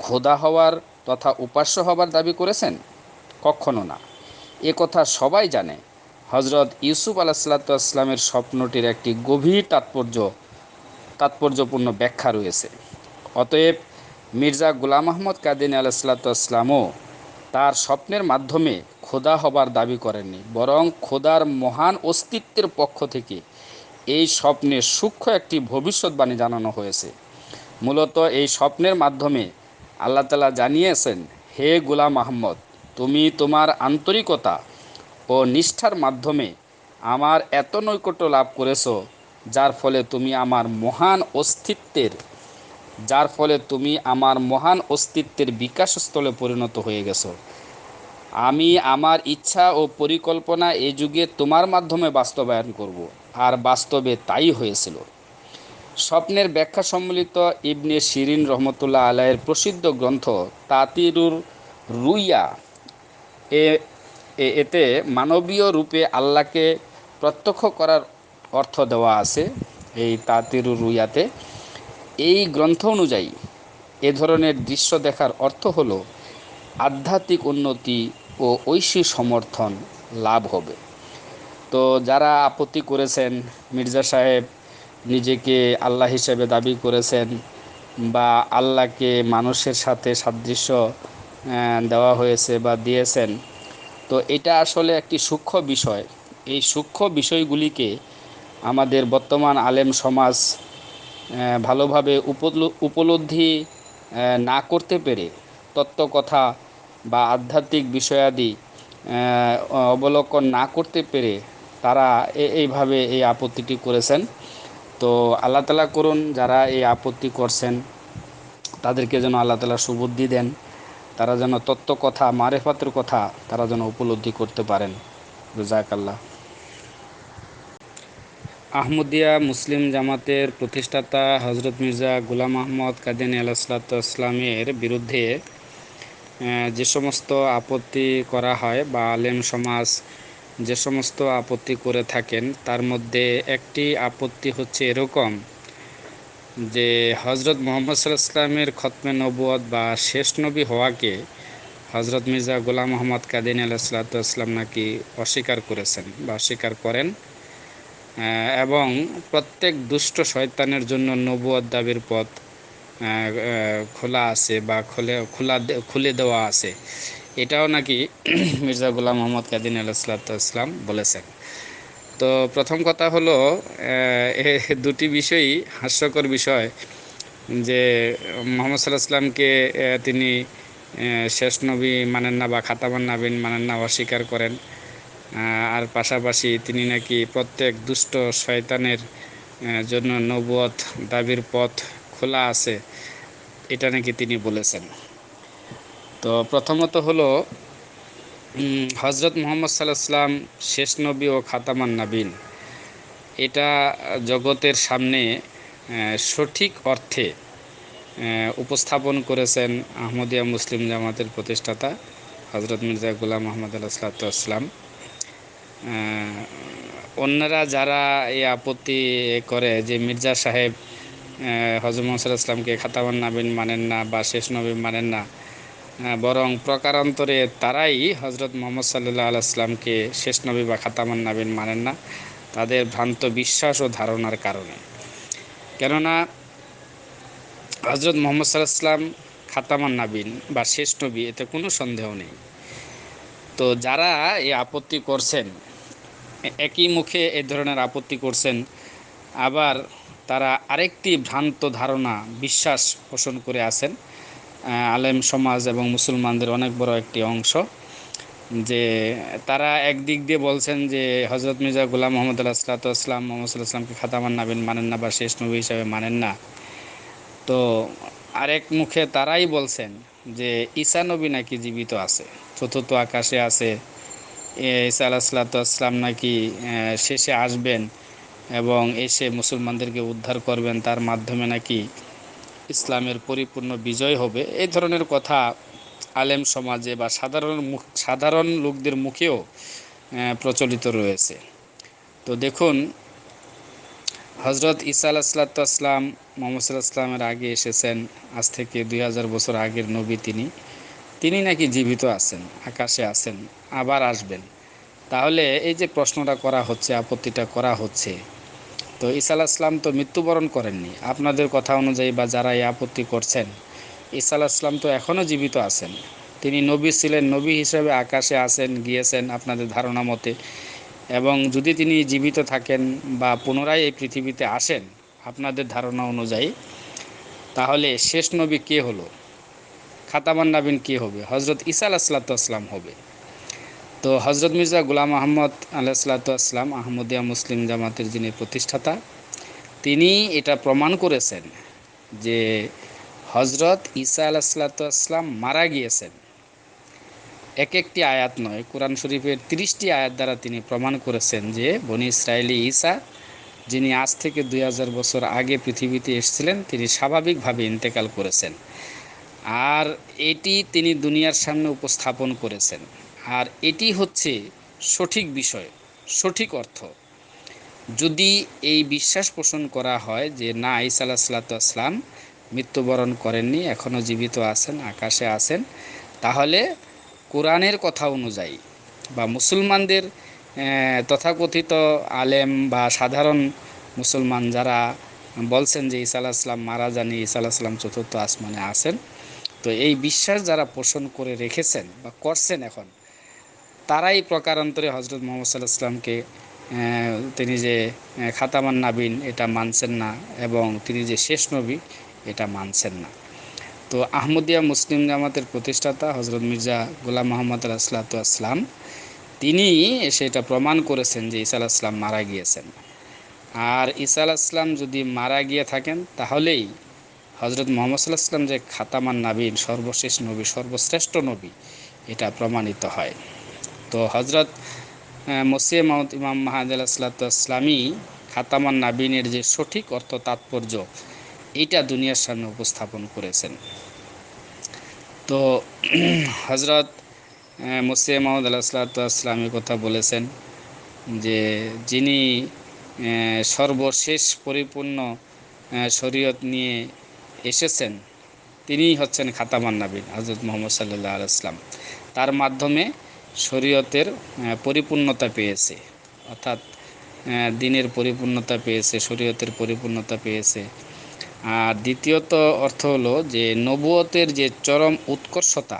খোদা হওয়ার তথা উপাস্য হবার দাবি করেছেন? কখনো না। এ কথা সবাই জানে। হজরত ইউসুফ আলাইহিসসালামের স্বপ্নটির একটি গভীর তাৎপর্যপূর্ণ ব্যাখ্যা রয়েছে। অতএব মির্জা গোলাম আহমদ কাদিয়ানী আলাইহিসসালামও তার স্বপ্নের মাধ্যমে খোদা হবার দাবি করেননি, বরং খোদার মহান অস্তিত্বের পক্ষ থেকে এই স্বপ্নে সূক্ষ্ম একটি ভবিষ্যৎবাণী জানানো হয়েছে। মূলত এই স্বপ্নের মাধ্যমে আল্লাহ তাআলা জানিয়েছেন, হে গোলাম আহমদ, তুমি তোমার আন্তরিকতা ও নিষ্ঠার মাধ্যমে আমার এত নৈকট্য লাভ করেছ, যার ফলে তুমি আমার মহান অস্তিত্বের বিকাশস্থলে পরিণত হয়ে গেছো। আমি আমার ইচ্ছা ও পরিকল্পনা এই যুগে তোমার মাধ্যমে বাস্তবায়ন করব, আর বাস্তবে তাই হয়েছিল। স্বপ্নের ব্যাখ্যা সম্মিলিত ইবনে শিরিন রহমতুল্লাহ আলাইয়ের প্রসিদ্ধ গ্রন্থ তাতিরুর রুইয়া এতে মানবীয় রূপে আল্লাহকে প্রত্যক্ষ করার অর্থ দেওয়া আছে। এই তাতিরুর রুইয়াতে এই গ্রন্থ অনুযায়ী এ ধরনের দৃশ্য দেখার অর্থ হলো আধ্যাত্মিক উন্নতি ও ঐশী সমর্থন লাভ হবে। তো যারা আপত্তি করেছেন, মির্জা সাহেব নিজেকে আল্লাহ হিসেবে দাবি করেছেন বা আল্লাহকে মানুষের সাথে সাদৃশ্য দেওয়া হয়েছে বা দিয়েছেন, তো এটা আসলে একটি সূক্ষ্ম বিষয়। এই সূক্ষ্ম বিষয়গুলিকে আমাদের বর্তমান আলেম সমাজ ভালোভাবে উপলব্ধি না করতে পেরে তত্ত্বকথা বা আধ্যাত্মিক বিষয়াদি অবলোকন না করতে পেরে তারা এইভাবে এই আপত্তিটি করেছেন। তো আল্লাহ তাআলা করুন, যারা এই আপত্তি করছেন তাদেরকে যেন আল্লাহ তাআলা সুবুদ্ধি দেন, তারা যেন তত্ত্বকথা মারেফাতের কথা তারা যেন উপলব্ধি করতে পারেন। জাযাকাল্লাহ। আহমদিয়া মুসলিম জামাতের প্রতিষ্ঠাতা হজরত মির্জা গোলাম আহমদ কাদিয়ানী আলাইহিসসালামের বিরুদ্ধে যে সমস্ত আপত্তি করা হয় বা আলেম সমাজ যে সমস্ত আপত্তি করে থাকেন, তার মধ্যে একটি আপত্তি হচ্ছে এরকম যে হজরত মুহাম্মদ সাল্লাল্লাহু আলাইহি ওয়াসাল্লামের খতমে নবুয়ত বা শেষ নবী হওয়াকে হজরত মির্জা গোলাম আহমদ কাদিয়ানী আলাইহিসসালাম নাকি অস্বীকার করেছেন বা অস্বীকার করেন, এবং প্রত্যেক দুষ্ট শয়তানের জন্য নবুয়ত দাবির পথ খোলা আছে বা খুলে দেওয়া আছে, এটাও নাকি মির্জা গোলাম মোহাম্মদ কাদিয়ানী আলাইহিসসালাম বলেছেন। তো প্রথম কথা হলো, দুটি বিষয়ই হাস্যকর বিষয় যে মুহাম্মদ সাল্লাল্লাহু আলাইহি ওয়াসাল্লামকে তিনি শেষ নবী মানেন না বা খাতামান নাবিন মানেন না, অস্বীকার করেন, আর পাশাপাশি তিনি নাকি প্রত্যেক দুষ্ট শয়তানের জন্য নবুয়ত দাবির পথ খোলা আছে, এটা নাকি তিনি বলেছেন। তো প্রথমত হলো হজরত মুহাম্মদ সাল্লাল্লাহু আলাইহি ওয়াসাল্লাম শেষ নবী ও খাতামান নাবিন, এটা জগতের সামনে সঠিক অর্থে উপস্থাপন করেছেন আহমদিয়া মুসলিম জামাতের প্রতিষ্ঠাতা হজরত মির্জা গোলাম আহমদ আলাইহিসসালাম। অন্যরা যারা এই আপত্তি করে যে মির্জা সাহেব হজরত মুহাম্মদ সাল্লাল্লাহু আলাইহি ওয়াসাল্লামকে খাতামান নাবিন মানেন না বা শেষ নবী মানেন না, বরং প্রকারান্তরে তারাই হজরত মুহাম্মদ সাল্লাল্লাহু আলাইহি ওয়াসাল্লামকে শেষ নবী বা খাতামান নাবিন মানেন না, তাদের ভ্রান্ত বিশ্বাস ও ধারণার কারণে। কেননা হজরত মুহাম্মদ সাল্লাল্লাহু আলাইহি ওয়াসাল্লাম খাতামান নাবিন বা শেষ নবী, এতে কোনো সন্দেহ নেই। তো যারা এই আপত্তি করছেন, একই মুখে এই ধরনের আপত্তি করছেন, আবার তারা আরেকটি ভ্রান্ত ধারণা বিশ্বাস পোষণ করে আছেন আলেম সমাজ এবং মুসলমানদের অনেক বড় একটি অংশ, যে তারা একদিক দিয়ে বলছেন যে হজরত মির্জা গোলাম মোহাম্মদ আলাইহিসসালাম মুহাম্মদ সাল্লাল্লাহু আলাইহি ওয়াসাল্লামকে খাতামান নাবিন মানেন না বা শেষ নবী হিসাবে মানেন না। তো আরেক মুখে তারাই বলছেন যে ঈসা নবী নাকি জীবিত আছে, চতুর্থ আকাশে আছে, ঈসা আলাইহিসসালাম নাকি শেষে আসবেন এবং এসে মুসলমানদেরকে উদ্ধার করবেন, তার মাধ্যমে নাকি ইসলামের পরিপূর্ণ বিজয় হবে। এই ধরনের কথা আলেম সমাজে বা সাধারণ লোকদের মুখেও প্রচলিত রয়েছে। তো দেখুন, হজরত ঈসা আলাইহিসসালাম মুহাম্মদ সাল্লাল্লাহু আলাইহি ওয়াসাল্লামের আগে এসেছেন, আজ থেকে 2000 বছর আগের নবী তিনি নাকি জীবিত আছেন, আকাশে আছেন, আবার আসবেন। তাহলে এই যে প্রশ্নটা করা হচ্ছে, আপত্তিটা করা হচ্ছে, তো ঈসা আলাইহিস সালাম তো মৃত্যুবরণ করেননি আপনাদের কথা অনুযায়ী, বা যারা এই আপত্তি করছেন ঈসা আলাইহিস সালাম তো এখনও জীবিত আছেন। তিনি নবী ছিলেন, নবী হিসেবে আকাশে আসেন গিয়েছেন আপনাদের ধারণা মতে, এবং যদি তিনি জীবিত থাকেন বা পুনরায় এই পৃথিবীতে আসেন আপনাদের ধারণা অনুযায়ী, তাহলে শেষ নবী কে হলো? খাতামান নাবিন কে হবে? হজরত ঈসা আলাইহিসসালাম হবে। তো হজরত মির্জা গোলাম আহমদ আলাইহিসসালাম, আহমদিয়া মুসলিম জামাতের যিনি প্রতিষ্ঠাতা, তিনি এটা প্রমাণ করেছেন যে হজরত ঈসা আলাইহিসসালাম মারা গিয়েছেন। একটি আয়াত নয়, কোরআন শরীফের 30টি আয়াত দ্বারা তিনি প্রমাণ করেছেন যে বনি ইসরায়েলি ঈসা, যিনি আজ থেকে 2000 বছর আগে পৃথিবীতে এসেছিলেন, তিনি স্বাভাবিকভাবে ইন্তেকাল করেছেন। আর এটি তিনি দুনিয়ার সামনে উপস্থাপন করেছেন। আর এটি হচ্ছে সঠিক বিষয়, সঠিক অর্থ। যদি এই বিশ্বাস পোষণ করা হয় যে না, ঈসা আলাইহিসসালাম মৃত্যুবরণ করেননি, এখনও জীবিত আছেন, আকাশে আছেন, তাহলে কোরআনের কথা অনুযায়ী বা মুসলমানদের তথাকথিত আলেম বা সাধারণ মুসলমান যারা বলছেন যে ঈসা আলাইহিসসালাম মারা যাননি, ঈসা আলাইহিসসালাম চতুর্থ আসমানে আছেন, তো এই বিশ্বাস যারা পোষণ করে রেখেছেন বা করছেন এখন, তারাই প্রকারান্তরে হজরত মুহাম্মদ সাল্লাল্লাহু আলাইহি ওয়াসাল্লামকে তিনি যে খাতামান নাবিন এটা মানছেন না, এবং তিনি যে শেষ নবী এটা মানছেন না। তো আহমদিয়া মুসলিম জামাতের প্রতিষ্ঠাতা হজরত মির্জা গোলাম মোহাম্মদ আলাইহিসসালাম, তিনি সেটা প্রমাণ করেছেন যে ঈসা আলাইহিসসালাম মারা গিয়েছেন। আর ঈসা আলাইহিসসালাম যদি মারা গিয়ে থাকেন, তাহলেই হজরত মুহাম্মদ সাল্লাল্লাহু আলাইহি ওয়াসাল্লাম যে খাতামান নাবিন, সর্বশেষ নবী, সর্বশ্রেষ্ঠ নবী, এটা প্রমাণিত হয়। তো হজরত মসিহ মাউদ ইমাম মাহাদি আলাইহিসসালামই খাতামান নাবিনের যে সঠিক অর্থ তাৎপর্য, এইটা দুনিয়ার সামনে উপস্থাপন করেছেন। তো হজরত মসিহ মাউদ আলাইহিসসালামের কথা বলেছেন যে যিনি সর্বশেষ পরিপূর্ণ শরীয়ত নিয়ে এসেছেন, তিনিই হচ্ছেন খাতামান নাবিন হজরত মুহাম্মদ সাল্লাল্লাহু আলাইহি ওয়াসাল্লাম। তার মাধ্যমে শরীয়তের পরিপূর্ণতা পেয়েছে, অর্থাৎ দ্বীনের পরিপূর্ণতা পেয়েছে, শরীয়তের পরিপূর্ণতা পেয়েছে। আর দ্বিতীয়ত অর্থ হলো যে নবুয়তের যে চরম উৎকর্ষতা,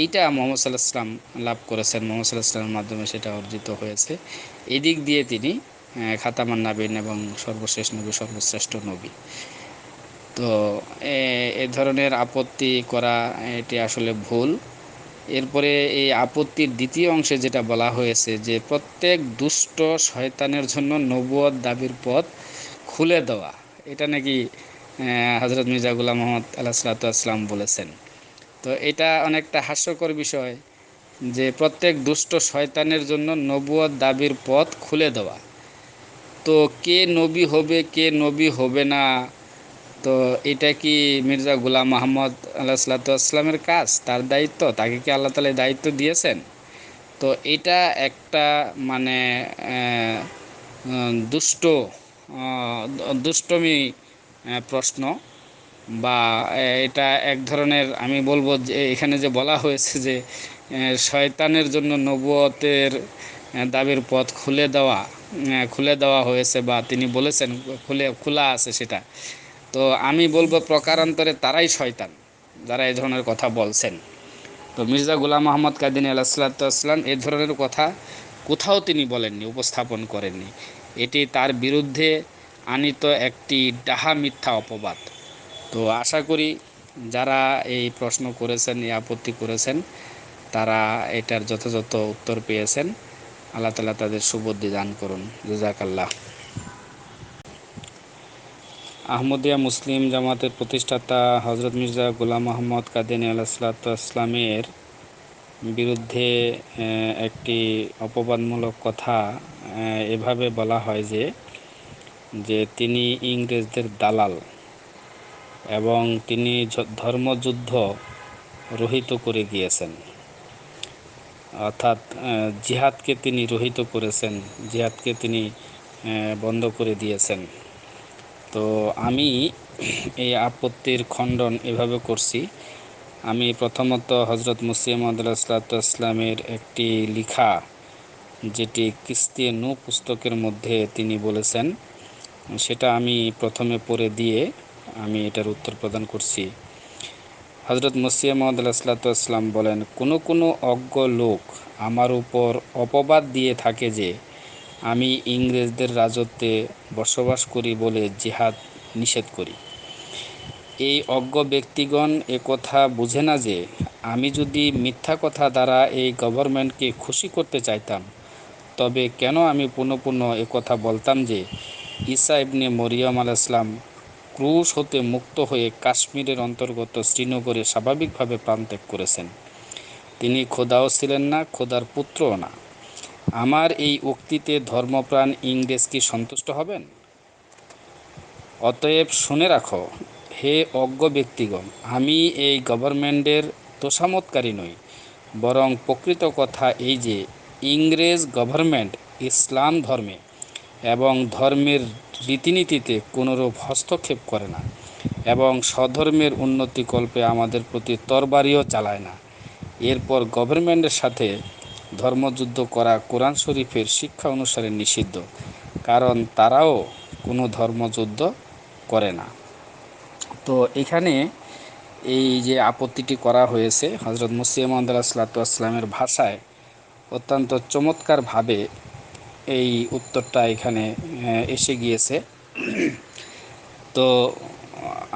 এইটা মুহাম্মদ সাল্লাল্লাহু আলাইহি ওয়াসাল্লাম লাভ করেছেন, মুহাম্মদ সাল্লাল্লাহু আলাইহি ওয়াসাল্লামের মাধ্যমে সেটা অর্জিত হয়েছে। এদিক দিয়ে তিনি খাতামান নাবিন এবং সর্বশেষ নবী, সর্বশ্রেষ্ঠ নবী। তো এ ধরনের আপত্তি করা এটি আসলে ভুল। এরপরে এই আপত্তির দ্বিতীয় অংশে যেটা বলা হয়েছে যে প্রত্যেক দুষ্ট শয়তানের জন্য নবুয়ত দাবির পথ খুলে দেওয়া, এটা নাকি হজরত মির্জা গোলাম মোহাম্মদ আলাইহিসসালাম বলেছেন। তো এটা অনেকটা হাস্যকর বিষয় যে প্রত্যেক দুষ্ট শয়তানের জন্য নবুয়ত দাবির পথ খুলে দেওয়া। তো কে নবী হবে, কে নবী হবে না, তো এটা কি মির্জা গোলাম মোহাম্মদ আলাইহিসসালামের কাজ, তার দায়িত্ব? তাকে কি আল্লাহ তাআলা দায়িত্ব দিয়েছেন? তো এটা একটা মানে দুষ্টমি প্রশ্ন, বা এটা এক ধরনের, আমি বলবো যে এখানে যে বলা হয়েছে যে শয়তানের জন্য নবুয়তের দাবির পথ খুলে দেওয়া হয়েছে, বা তিনি বলেছেন খোলা আছে সেটা। তো আমি বলবো প্রকারান্তরে তারাই শয়তান যারা এই ধরনের কথা বলছেন। তো মির্জা গোলাম মোহাম্মদ কাদিনী আলাইহিসসালাম এই ধরনের কথা কোথাও তিনি বলেননি, উপস্থাপন করেননি। এটি তার বিরুদ্ধে আনিত একটি ডাহা মিথ্যা অপবাদ। তো আশা করি যারা এই প্রশ্ন করেছেন, এই আপত্তি করেছেন, তারা এটার যথাযথ উত্তর পেয়েছেন। আল্লাহ তাআলা তাদের সুবুদ্ধি দান করুন। জাযাকাল্লাহ। আহমদিয়া মুসলিম জামাতের প্রতিষ্ঠাতা হজরত মির্জা গোলাম মোহাম্মদ কাদিনী আলাইহিসসালামের বিরুদ্ধে একটি অপবাদমূলক কথা এভাবে বলা হয় যে তিনি ইংরেজদের দালাল, এবং তিনি ধর্মযুদ্ধ রহিত করে গিয়েছেন, অর্থাৎ জিহাদকে তিনি রহিত করেছেন, জিহাদকে তিনি বন্ধ করে দিয়েছেন। তো আমি এই আপত্তির খণ্ডন এভাবে করছি। আমি প্রথমত হজরত মসিহ মাউদ আলাইহিসসালামের একটি লেখা, যেটি কিস্তিয়ে নূহ পুস্তকের মধ্যে তিনি বলেছেন, সেটা আমি প্রথমে পড়ে দিয়ে আমি এটার উত্তর প্রদান করছি। হজরত মসিহ মহম্মদ আলাহিসাল্লাম বলেন, কোনো কোনো অজ্ঞ লোক আমার উপর অপবাদ দিয়ে থাকে যে আমি ইংরেজদের রাজত্বে বসবাস করি বলে জিহাদ নিষেধ করি। এই অজ্ঞ ব্যক্তিগণ একথা বুঝে না যে আমি যদি মিথ্যা কথা দ্বারা এই গভর্নমেন্টকে খুশি করতে চাইতাম, তবে কেন আমি পুনঃ পুনঃ একথা বলতাম যে ঈসা ইবনে মরিয়ম আলাইহিসসালাম ক্রুশ হতে মুক্ত হয়ে কাশ্মীরের অন্তর্গত শ্রীনগরে স্বাভাবিকভাবে প্রাণত্যাগ করেছেন। তিনি খোদাও ছিলেন না, খোদার পুত্রও না। আমার এই উক্তিতে ধর্মপ্রাণ ইংরেজ কি সন্তুষ্ট হবেন? অতএব শুনে রাখো, হে অজ্ঞ ব্যক্তিগণ, আমি এই গভর্নমেন্টের তোষামতকারী নই, বরং প্রকৃত কথা এই যে ইংরেজ গভর্নমেন্ট ইসলাম ধর্মে এবং ধর্মের রীতিনীতিতে কোনোরূপ হস্তক্ষেপ করে না এবং স্বধর্মের উন্নতিকল্পে আমাদের প্রতি তরবারিও চালায় না। এরপর গভর্নমেন্টের সাথে ধর্মযুদ্ধ করা কোরআন শরীফের শিক্ষা অনুসারে নিষিদ্ধ, কারণ তারাও কোনো ধর্মযুদ্ধ করে না। তো এখানে এই যে আপত্তিটি করা হয়েছে হজরত মসিহ মওউদ আলাইহিসসালামের ভাষায় অত্যন্ত চমৎকারভাবে এই উত্তরটা এখানে এসে গিয়েছে। তো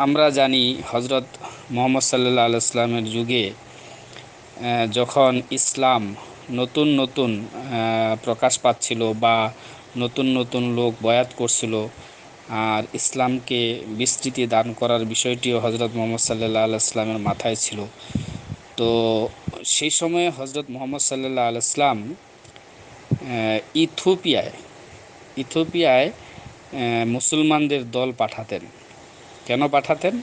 আমরা জানি হজরত মুহাম্মদ সাল্লাল্লাহু আলাইহি ওয়াসাল্লামের যুগে যখন ইসলাম নতুন নতুন প্রকাশ পাচ্ছিল বা নতুন নতুন লোক বয়াত করছিল, আর ইসলামকে বিস্তৃতি দান করার বিষয়টিও হজরত মুহাম্মদ সাল্লাল্লাহু আলাইহি ওয়াসাল্লামের মাথায় ছিল। তো সেই সময়ে হজরত মুহাম্মদ সাল্লাল্লাহু আলাইহি ওয়াসাল্লাম ইথিওপিয়ায় মুসলমানদের দল পাঠাতেন। কেন পাঠাতেন?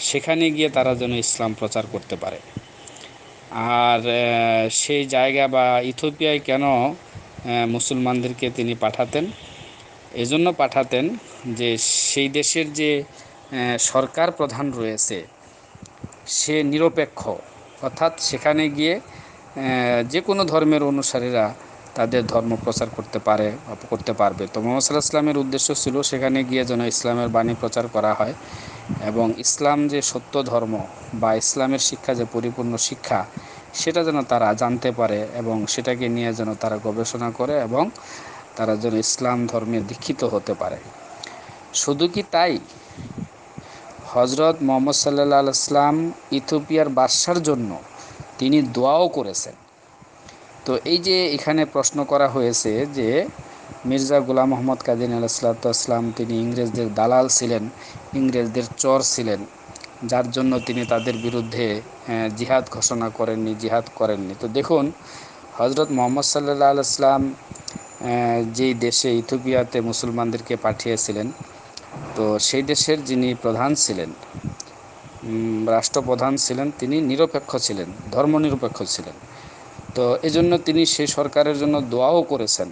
সেখানে গিয়ে তারা যেন ইসলাম প্রচার করতে পারে। আর সেই জায়গা বা ইথিওপিয়ায় কেন মুসলমানদেরকে তিনি পাঠাতেন? এজন্য পাঠাতেন যে সেই দেশের যে সরকার প্রধান রয়েছে সে নিরপেক্ষ, অর্থাৎ সেখানে গিয়ে যে কোনো ধর্মের অনুসারীরা তাদের ধর্ম প্রচার করতে পারবে। তো মুহাম্মদ সাল্লাল্লাহু আলাইহি ওয়াসাল্লামের উদ্দেশ্য ছিল সেখানে গিয়ে যেন ইসলামের বাণী প্রচার করা হয় এবং ইসলাম যে সত্য ধর্ম বা ইসলামের শিক্ষা যে পরিপূর্ণ শিক্ষা সেটা যেন তারা জানতে পারে এবং সেটাকে নিয়ে যেন তারা গবেষণা করে এবং তারা যেন ইসলাম ধর্মে দীক্ষিত হতে পারে। শুধু কি তাই, হজরত মুহাম্মদ সাল্লাল্লাহু আলাইহি ওয়াসাল্লাম ইথিওপিয়ার বাদশার জন্য তিনি দোয়াও করেছেন। তো এই যে এখানে প্রশ্ন করা হয়েছে যে মির্জা গোলাম মোহাম্মদ কাদিয়ানী আলাইহিসসালাম তিনি ইংরেজদের দালাল ছিলেন, ইংরেজদের চর ছিলেন, যার জন্য তিনি তাদের বিরুদ্ধে জিহাদ ঘোষণা করেননি, জিহাদ করেননি। তো দেখুন, হজরত মুহাম্মদ সাল্লাল্লাহু আলাইহি ওয়াসাল্লাম যেই দেশে ইথিওপিয়াতে মুসলমানদেরকে পাঠিয়েছিলেন, তো সেই দেশের যিনি প্রধান ছিলেন, রাষ্ট্রপ্রধান ছিলেন, তিনি নিরপেক্ষ ছিলেন, ধর্মনিরপেক্ষ ছিলেন। তো এজন্য তিনি সেই সরকারের জন্য দোয়াও করেছেন।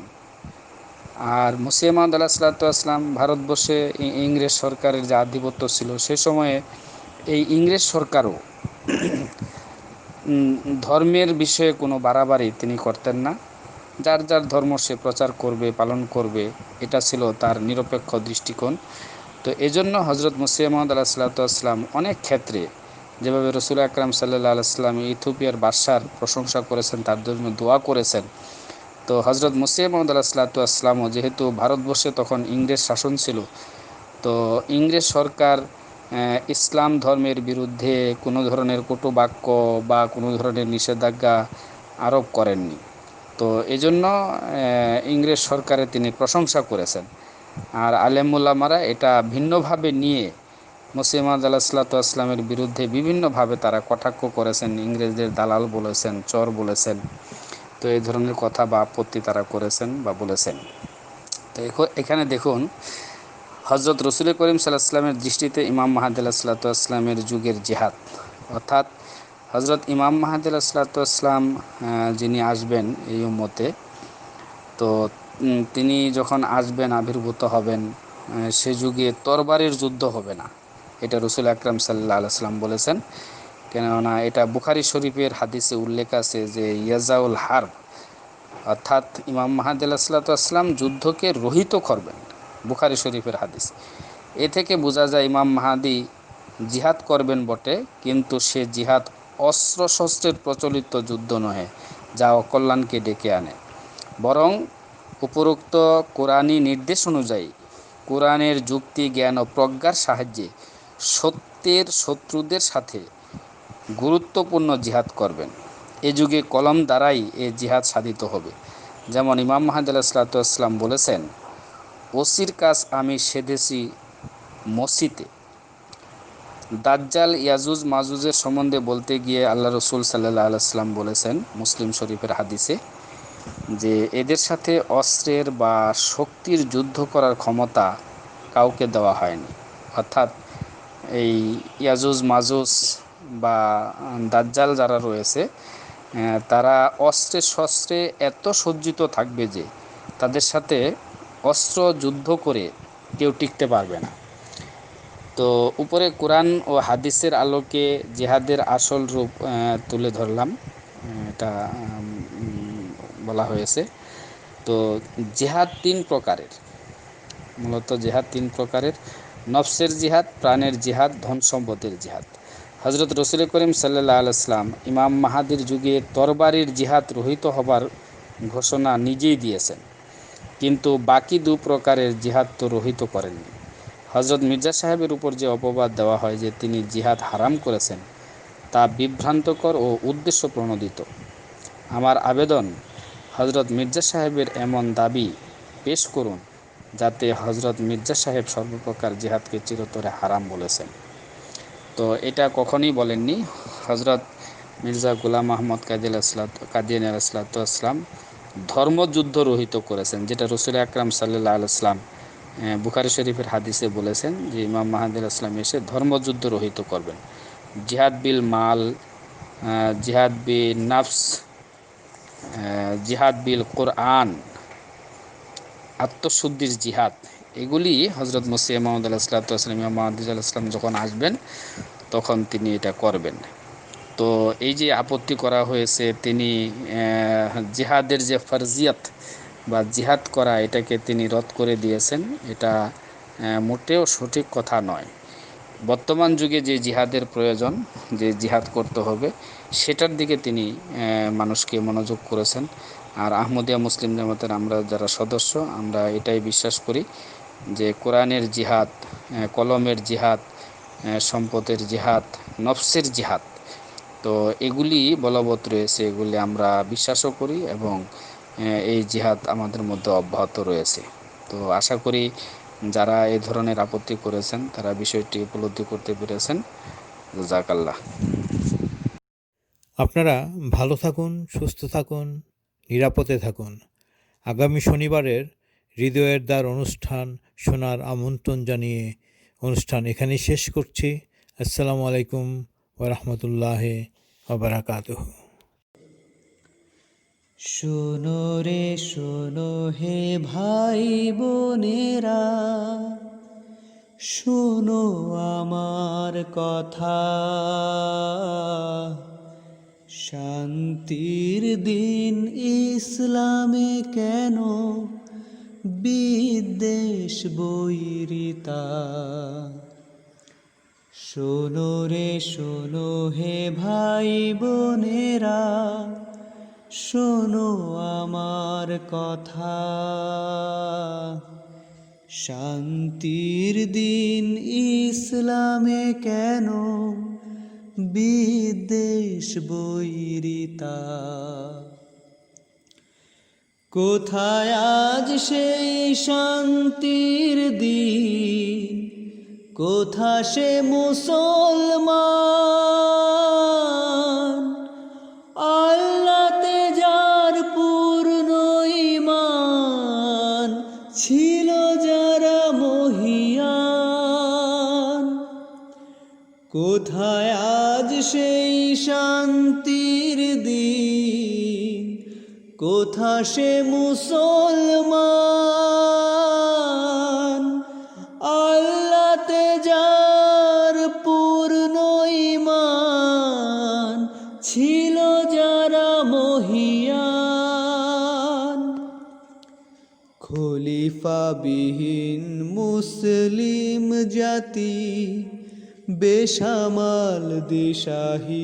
আর মসিহ মাউদ আলাইহিসসালাম ভারতবর্ষে ইংরেজ সরকারের যে আধিপত্য ছিল সে সময়ে এই ইংরেজ সরকারও ধর্মের বিষয়ে কোনো বাড়াবাড়ি তিনি করতেন না। যার যার ধর্ম সে প্রচার করবে, পালন করবে, এটা ছিল তার নিরপেক্ষ দৃষ্টিকোণ। তো এজন্য হজরত মসিহ মাউদ আলাইহিসসালাম অনেক ক্ষেত্রে যেভাবে রাসূল আকরাম সাল্লাল্লাহু আলাইহি ওয়াসাল্লাম ইথিওপিয়ার বাদশার প্রশংসা করেছেন, তার জন্য দোয়া করেছেন। তো হজরত মসিহ মাউদ আলাইহিসসালামও যেহেতু ভারতবর্ষে তখন ইংরেজ শাসন ছিল, তো ইংরেজ সরকার ইসলাম ধর্মের বিরুদ্ধে কোনো ধরনের কটু বাক্য বা কোনো ধরনের নিষেধাজ্ঞা আরোপ করেননি। তো এজন্য ইংরেজ সরকারে তিনি প্রশংসা করেছেন। আর আলেম উলামারা এটা ভিন্নভাবে নিয়ে মসিহ মাউদ আলাইহিসসালামের বিরুদ্ধে বিভিন্নভাবে তারা কটাক্ষ করেছেন, ইংরেজদের দালাল বলেছেন, চর বলেছেন। তো এই ধরনের কথা বা আপত্তি তারা করেছেন বা বলেছেন। তো এখানে দেখুন, হজরত রসুল করিম সাল্লাল্লাহু আলাইহি ওয়াসাল্লামের দৃষ্টিতে ইমাম মাহদী আলাইহিসসালাতু ওয়াসসালামের যুগের জিহাদ, অর্থাৎ হজরত ইমাম মাহদী আলাইহিসসালাতু ওয়াসসালাম যিনি আসবেন এই উম্মতে, তো তিনি যখন আসবেন, আবির্ভূত হবেন, সে যুগে তরবারির যুদ্ধ হবে না, এটা রাসূল আকরাম সাল্লাল্লাহু আলাইহি ওয়াসাল্লাম বলেছেন। কেননা এটা বুখারী শরীফের হাদিসে উল্লেখ আছে যে ইয়াজাউল হারব, অর্থাৎ ইমাম মাহদী আলাইহিসসালাতু ওয়াসসালাম যুদ্ধকে রহিত করবেন, বুখারী শরীফের হাদিস। এ থেকে বোঝা যায় ইমাম মাহদী জিহাদ করবেন বটে, কিন্তু সে জিহাদ অস্ত্রশস্ত্রের প্রচলিত যুদ্ধ নহে, যা অকল্যাণকে ডেকে আনে, বরং উপরোক্ত কোরআনী নির্দেশ অনুযায়ী কোরআনের যুক্তি, জ্ঞান ও প্রজ্ঞার সাহায্যে সত্যের শত্রুদের সাথে গুরুত্বপূর্ণ জিহাদ করবেন। এ যুগে কলম দ্বারাই এ জিহাদ সাধিত হবে। যেমন ইমাম মাহাদি আলাইহিসসালাম বলেছেন, ওসির কাজ আমি সেধেছি মসিতে। দাজ্জাল, ইয়াজুজ মাজুজের সম্বন্ধে বলতে গিয়ে আল্লাহ রসুল সাল্লাল্লাহু আলাইহি ওয়াসাল্লাম বলেছেন মুসলিম শরীফের হাদিসে, যে এদের সাথে অস্ত্রের বা শক্তির যুদ্ধ করার ক্ষমতা কাউকে দেওয়া হয়নি। অর্থাৎ এই ইয়াজুজ মাজুজ বা দাজ্জাল যারা রয়েছে, তারা অস্ত্রে শস্ত্রে এত সজ্জিত থাকবে যে তাদের সাথে অস্ত্র যুদ্ধ করে কেউ টিকতে পারবে না। তো উপরে কোরআন ও হাদিসের আলোকে জিহাদের আসল রূপ তুলে ধরলাম, এটা বলা হয়েছে। তো জিহাদ তিন প্রকারের, মূলত জিহাদ তিন প্রকারের: নফসের জিহাদ, প্রাণের জিহাদ, ধন সম্পদের জিহাদ। হজরত রসুল করিম সাল্লাল্লাহু আলাইহি ওয়াসাল্লাম ইমাম মাহাদির যুগে তরবারির জিহাদ রহিত হবার ঘোষণা নিজেই দিয়েছেন, কিন্তু বাকি দু প্রকারের জিহাদ তো রহিত করেননি। হজরত মির্জা সাহেবের উপর যে অপবাদ দেওয়া হয় যে তিনি জিহাদ হারাম করেছেন, তা বিভ্রান্তকর ও উদ্দেশ্য প্রণোদিত। আমার আবেদন, হজরত মির্জা সাহেবের এমন দাবি পেশ করুন যাতে হজরত মির্জা সাহেব সর্বপ্রকার জিহাদকে চিরতরে হারাম বলেছেন। তো এটা কখনই বলেননি। হজরত মির্জা গোলাম আহমদ কাদিয়ানী আলাইহিসসালাম ধর্মযুদ্ধ রহিত করেছেন, যেটা রসুল আকরাম সাল্লাল্লাহু আলাইহি ওয়াসাল্লাম বুখারী শরীফের হাদিসে বলেছেন যে ইমাম মাহাদি আলাইহিস সালাম এসে ধর্মযুদ্ধ রহিত করবেন। জিহাদ বিল মাল, জিহাদ বিল নাফস, জিহাদ বিল কোরআন, আত্মশুদ্ধির জিহাদ, এগুলি হজরত মসিহ মাউদ আলাইহিসসালাম ইমাম মাহাদি আলাইহিসসালাম যখন আসবেন তখন তিনি এটা করবেন। তো এই যে আপত্তি করা হয়েছে, তিনি জিহাদের যে ফরজিয়ত বা জিহাদ করা, এটাকে তিনি রদ করে দিয়েছেন, এটা মোটেও সঠিক কথা নয়। বর্তমান যুগে যে জিহাদের প্রয়োজন, যে জিহাদ করতে হবে, সেটার দিকে তিনি মানুষকে মনোযোগ করেছেন। আর আহমদিয়া মুসলিম জামাতের আমরা যারা সদস্য, আমরা এটাই বিশ্বাস করি যে কোরআনের জিহাদ, কলমের জিহাদ, সম্পদের জিহাদ, নফসের জিহাদ, তো এগুলি বলবৎ রয়েছে, এগুলি আমরা বিশ্বাসও করি এবং এই জিহাদ আমাদের মধ্যে অব্যাহত রয়েছে। তো আশা করি যারা এই ধরনের আপত্তি করেছেন তারা বিষয়টি উপলব্ধি করতে পেরেছেন। জাযাকাল্লাহ। আপনারা ভালো থাকুন, সুস্থ থাকুন, নিরাপদে থাকুন। আগামী শনিবারের হৃদয়ের দ্বার অনুষ্ঠান শোনার আমন্ত্রণ জানিয়ে অনুষ্ঠান এখানেই শেষ করছি। আসসালামু আলাইকুম ওয়া রাহমাতুল্লাহি ওয়া বারাকাতুহু। শোনো রে শোনো হে ভাই বোনেরা, শোনো আমার কথা। শান্তির দিন ইসলামে কেন বিদ্বেষ বৈরিতা? শোনো রে শোনো হে ভাই বোনেরা, শোনো আমার কথা। শান্তির দিন ইসলামে কেন বিদ্বেষ বৈরিতা? কোথায় আজ সেই শান্তির দিন? কোথা সে মুসলমান? আল্লাহতে যার পূর্ণ ঈমান, ছিল যারা মহিয়ান। কোথায় আজ সেই শান্তির দিন? কোথা সে মুসলমান? আল্লাহতে যার পূর্ণ ঈমান, ছিল যারা মহিয়ান। খলিফাবিহীন মুসলিম জাতি বেসামাল দিশাহীন।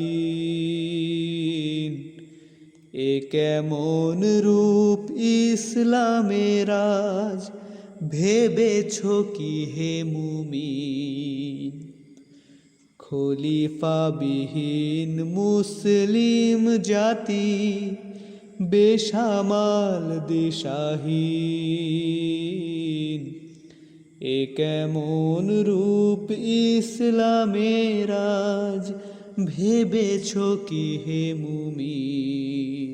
এ কেমন রূপ ইসলামের আজ, ভেবেছ কি হে মুমিন? খলিফাবিহীন মুসলিম জাতি বেসামাল দিশাহীন। এ কেমন রূপ ইসলামের আজ, ভেবেছ কি হে মুমিন?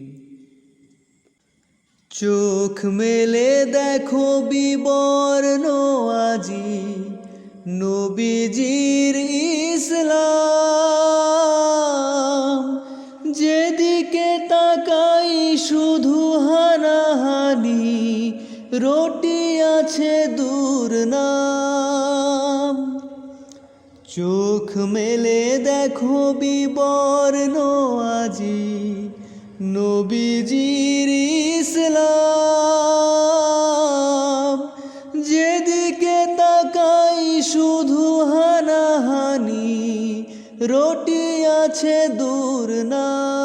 চোখ মেলে দেখো বিবর্ণ আজি নবীজির ইসলাম। যেদিকে তাকাই শুধু হানাহানি, রটি আছে দুর্নাম। চোখ মেলে দেখো বিবর্ণ আজি নবীজির ইসলাম। যেদিকে তাকাই শুধু হানাহানি, রটি আছে দুর্নাম।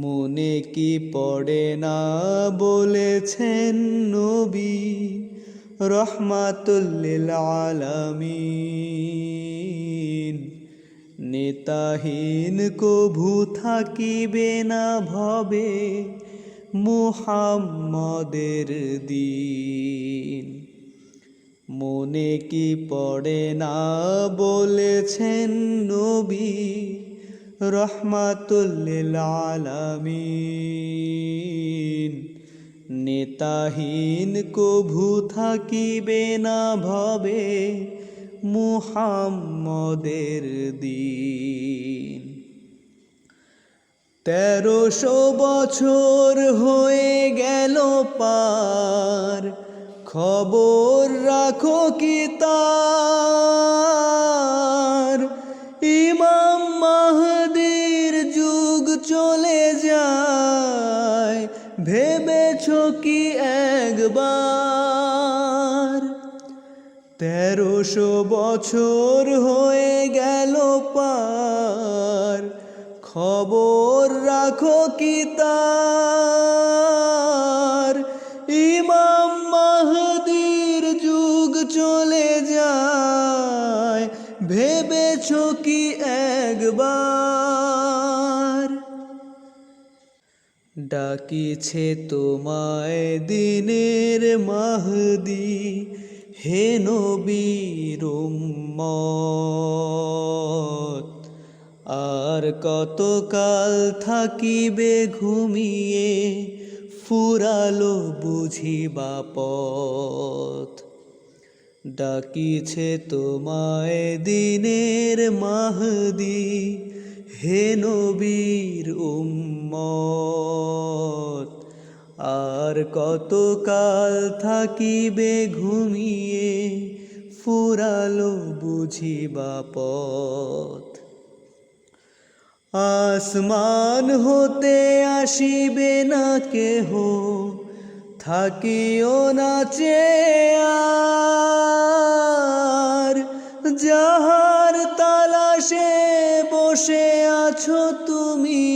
মনে কি পড়ে না বলেছেন নবী রহমাতুল লিল আলামিন। নেতাহীন কভু থাকিবে না ভবে মুহাম্মদের দিন। মনে কি পড়ে না বলেছেন নবী রহমাতুল লিল আলামিন। নেতাহীন কভু থাকিবে না ভবে মুহাম্মদের দিন। 1300 বছর হয়ে গেল পার, খবর রাখো কি তার? ইমাম মাহদীর যুগ চলে যায়, ভেবেছ কি একবার? 1300 বছর হয়ে গেল পার, খবর রাখো কি তার? ইমাম মাহদীর যুগ চলে যায়, ভেবেছ কি একবার? ডাকিছে তোমায় দিনের মাহদী, হে নবীর উম্মত। আর কতকাল থাকিবে ঘুমিয়ে, ফুরালো বুঝিবা পথ। ডাকিছে তোমায় দিনের মাহদী, হে নবীর উম্মত। আর কতকাল থাকিবে ঘুমিয়ে, ফুরালো বুঝিবা পথ। আসমান হতে আসিবে না কেহ, থাকিও না চেয়ে আর। যাহার তালাশে বসে আছো তুমি,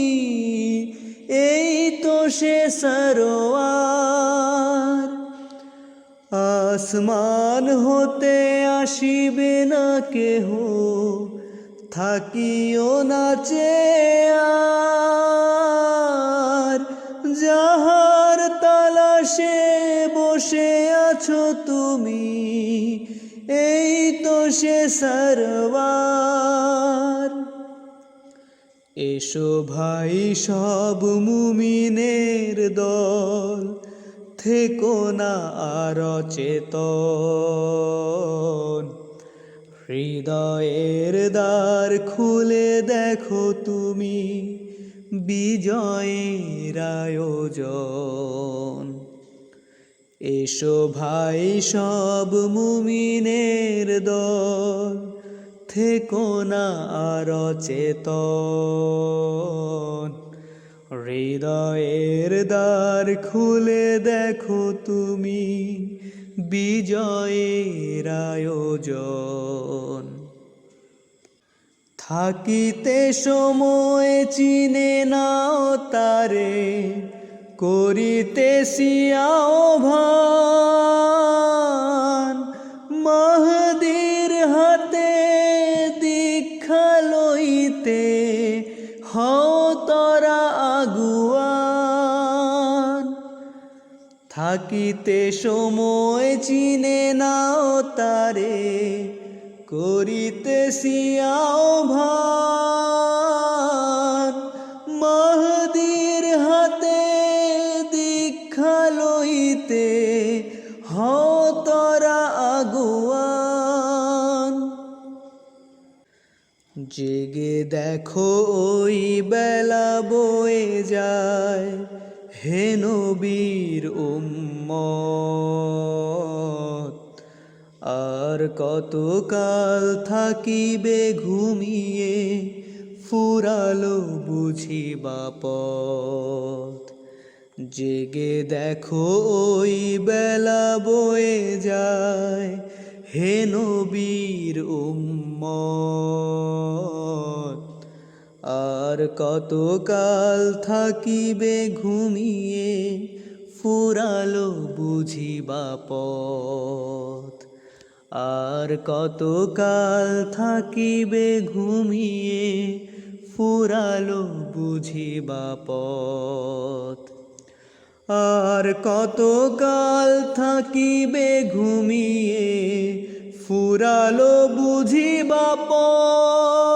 এই তো সে সরোয়ার। আসমান হতে আসিবে না কেহ, থাকিও না চেয়ে আর। যাহার তালাশে বসে আছো তুমি, এই তো সে সরওয়ার। এসো ভাই সব মুমিনের দল, থেকো না আর অচেতন। হৃদয়ের দ্বার খুলে দেখো তুমি, বিজয়ের আয়োজন। এসো ভাই সব মুমিনের দল, থেকো না আর অচেতন। হৃদয়ের দ্বার খুলে দেখো তুমি, বিজয়ের আয়োজন। থাকিতে সময় চিনে নাও তারে, করিতে সিয়াও ভান, মাহদির হাতে দীক্ষা লইতে হও তরা আগুয়ান। থাকিতে সময় চিনে নাও তারে, করিতে সিয়াও ভান, মাহদির হাতে দীক্ষা লইতে হও তরা আগুয়ান। জেগে দেখো ওই বেলা বয়ে যায়, হে নবীর উম্মত, আর কতকাল থাকিবে ঘুমিয়ে, ফুরালো বুঝিবা পথ। জেগে দেখো ওই বেলা বয়ে যায়, হে নবীর উম্মত, আর কতকাল থাকিবে ঘুমিয়ে, ফুরালো বুঝিবা পথ। আর কতকাল থাকিবে ঘুমিয়ে, ফুরালো বুঝিবা পথ। আর কতকাল থাকিবে ঘুমিয়ে, ফুরালো বুঝিবা পথ।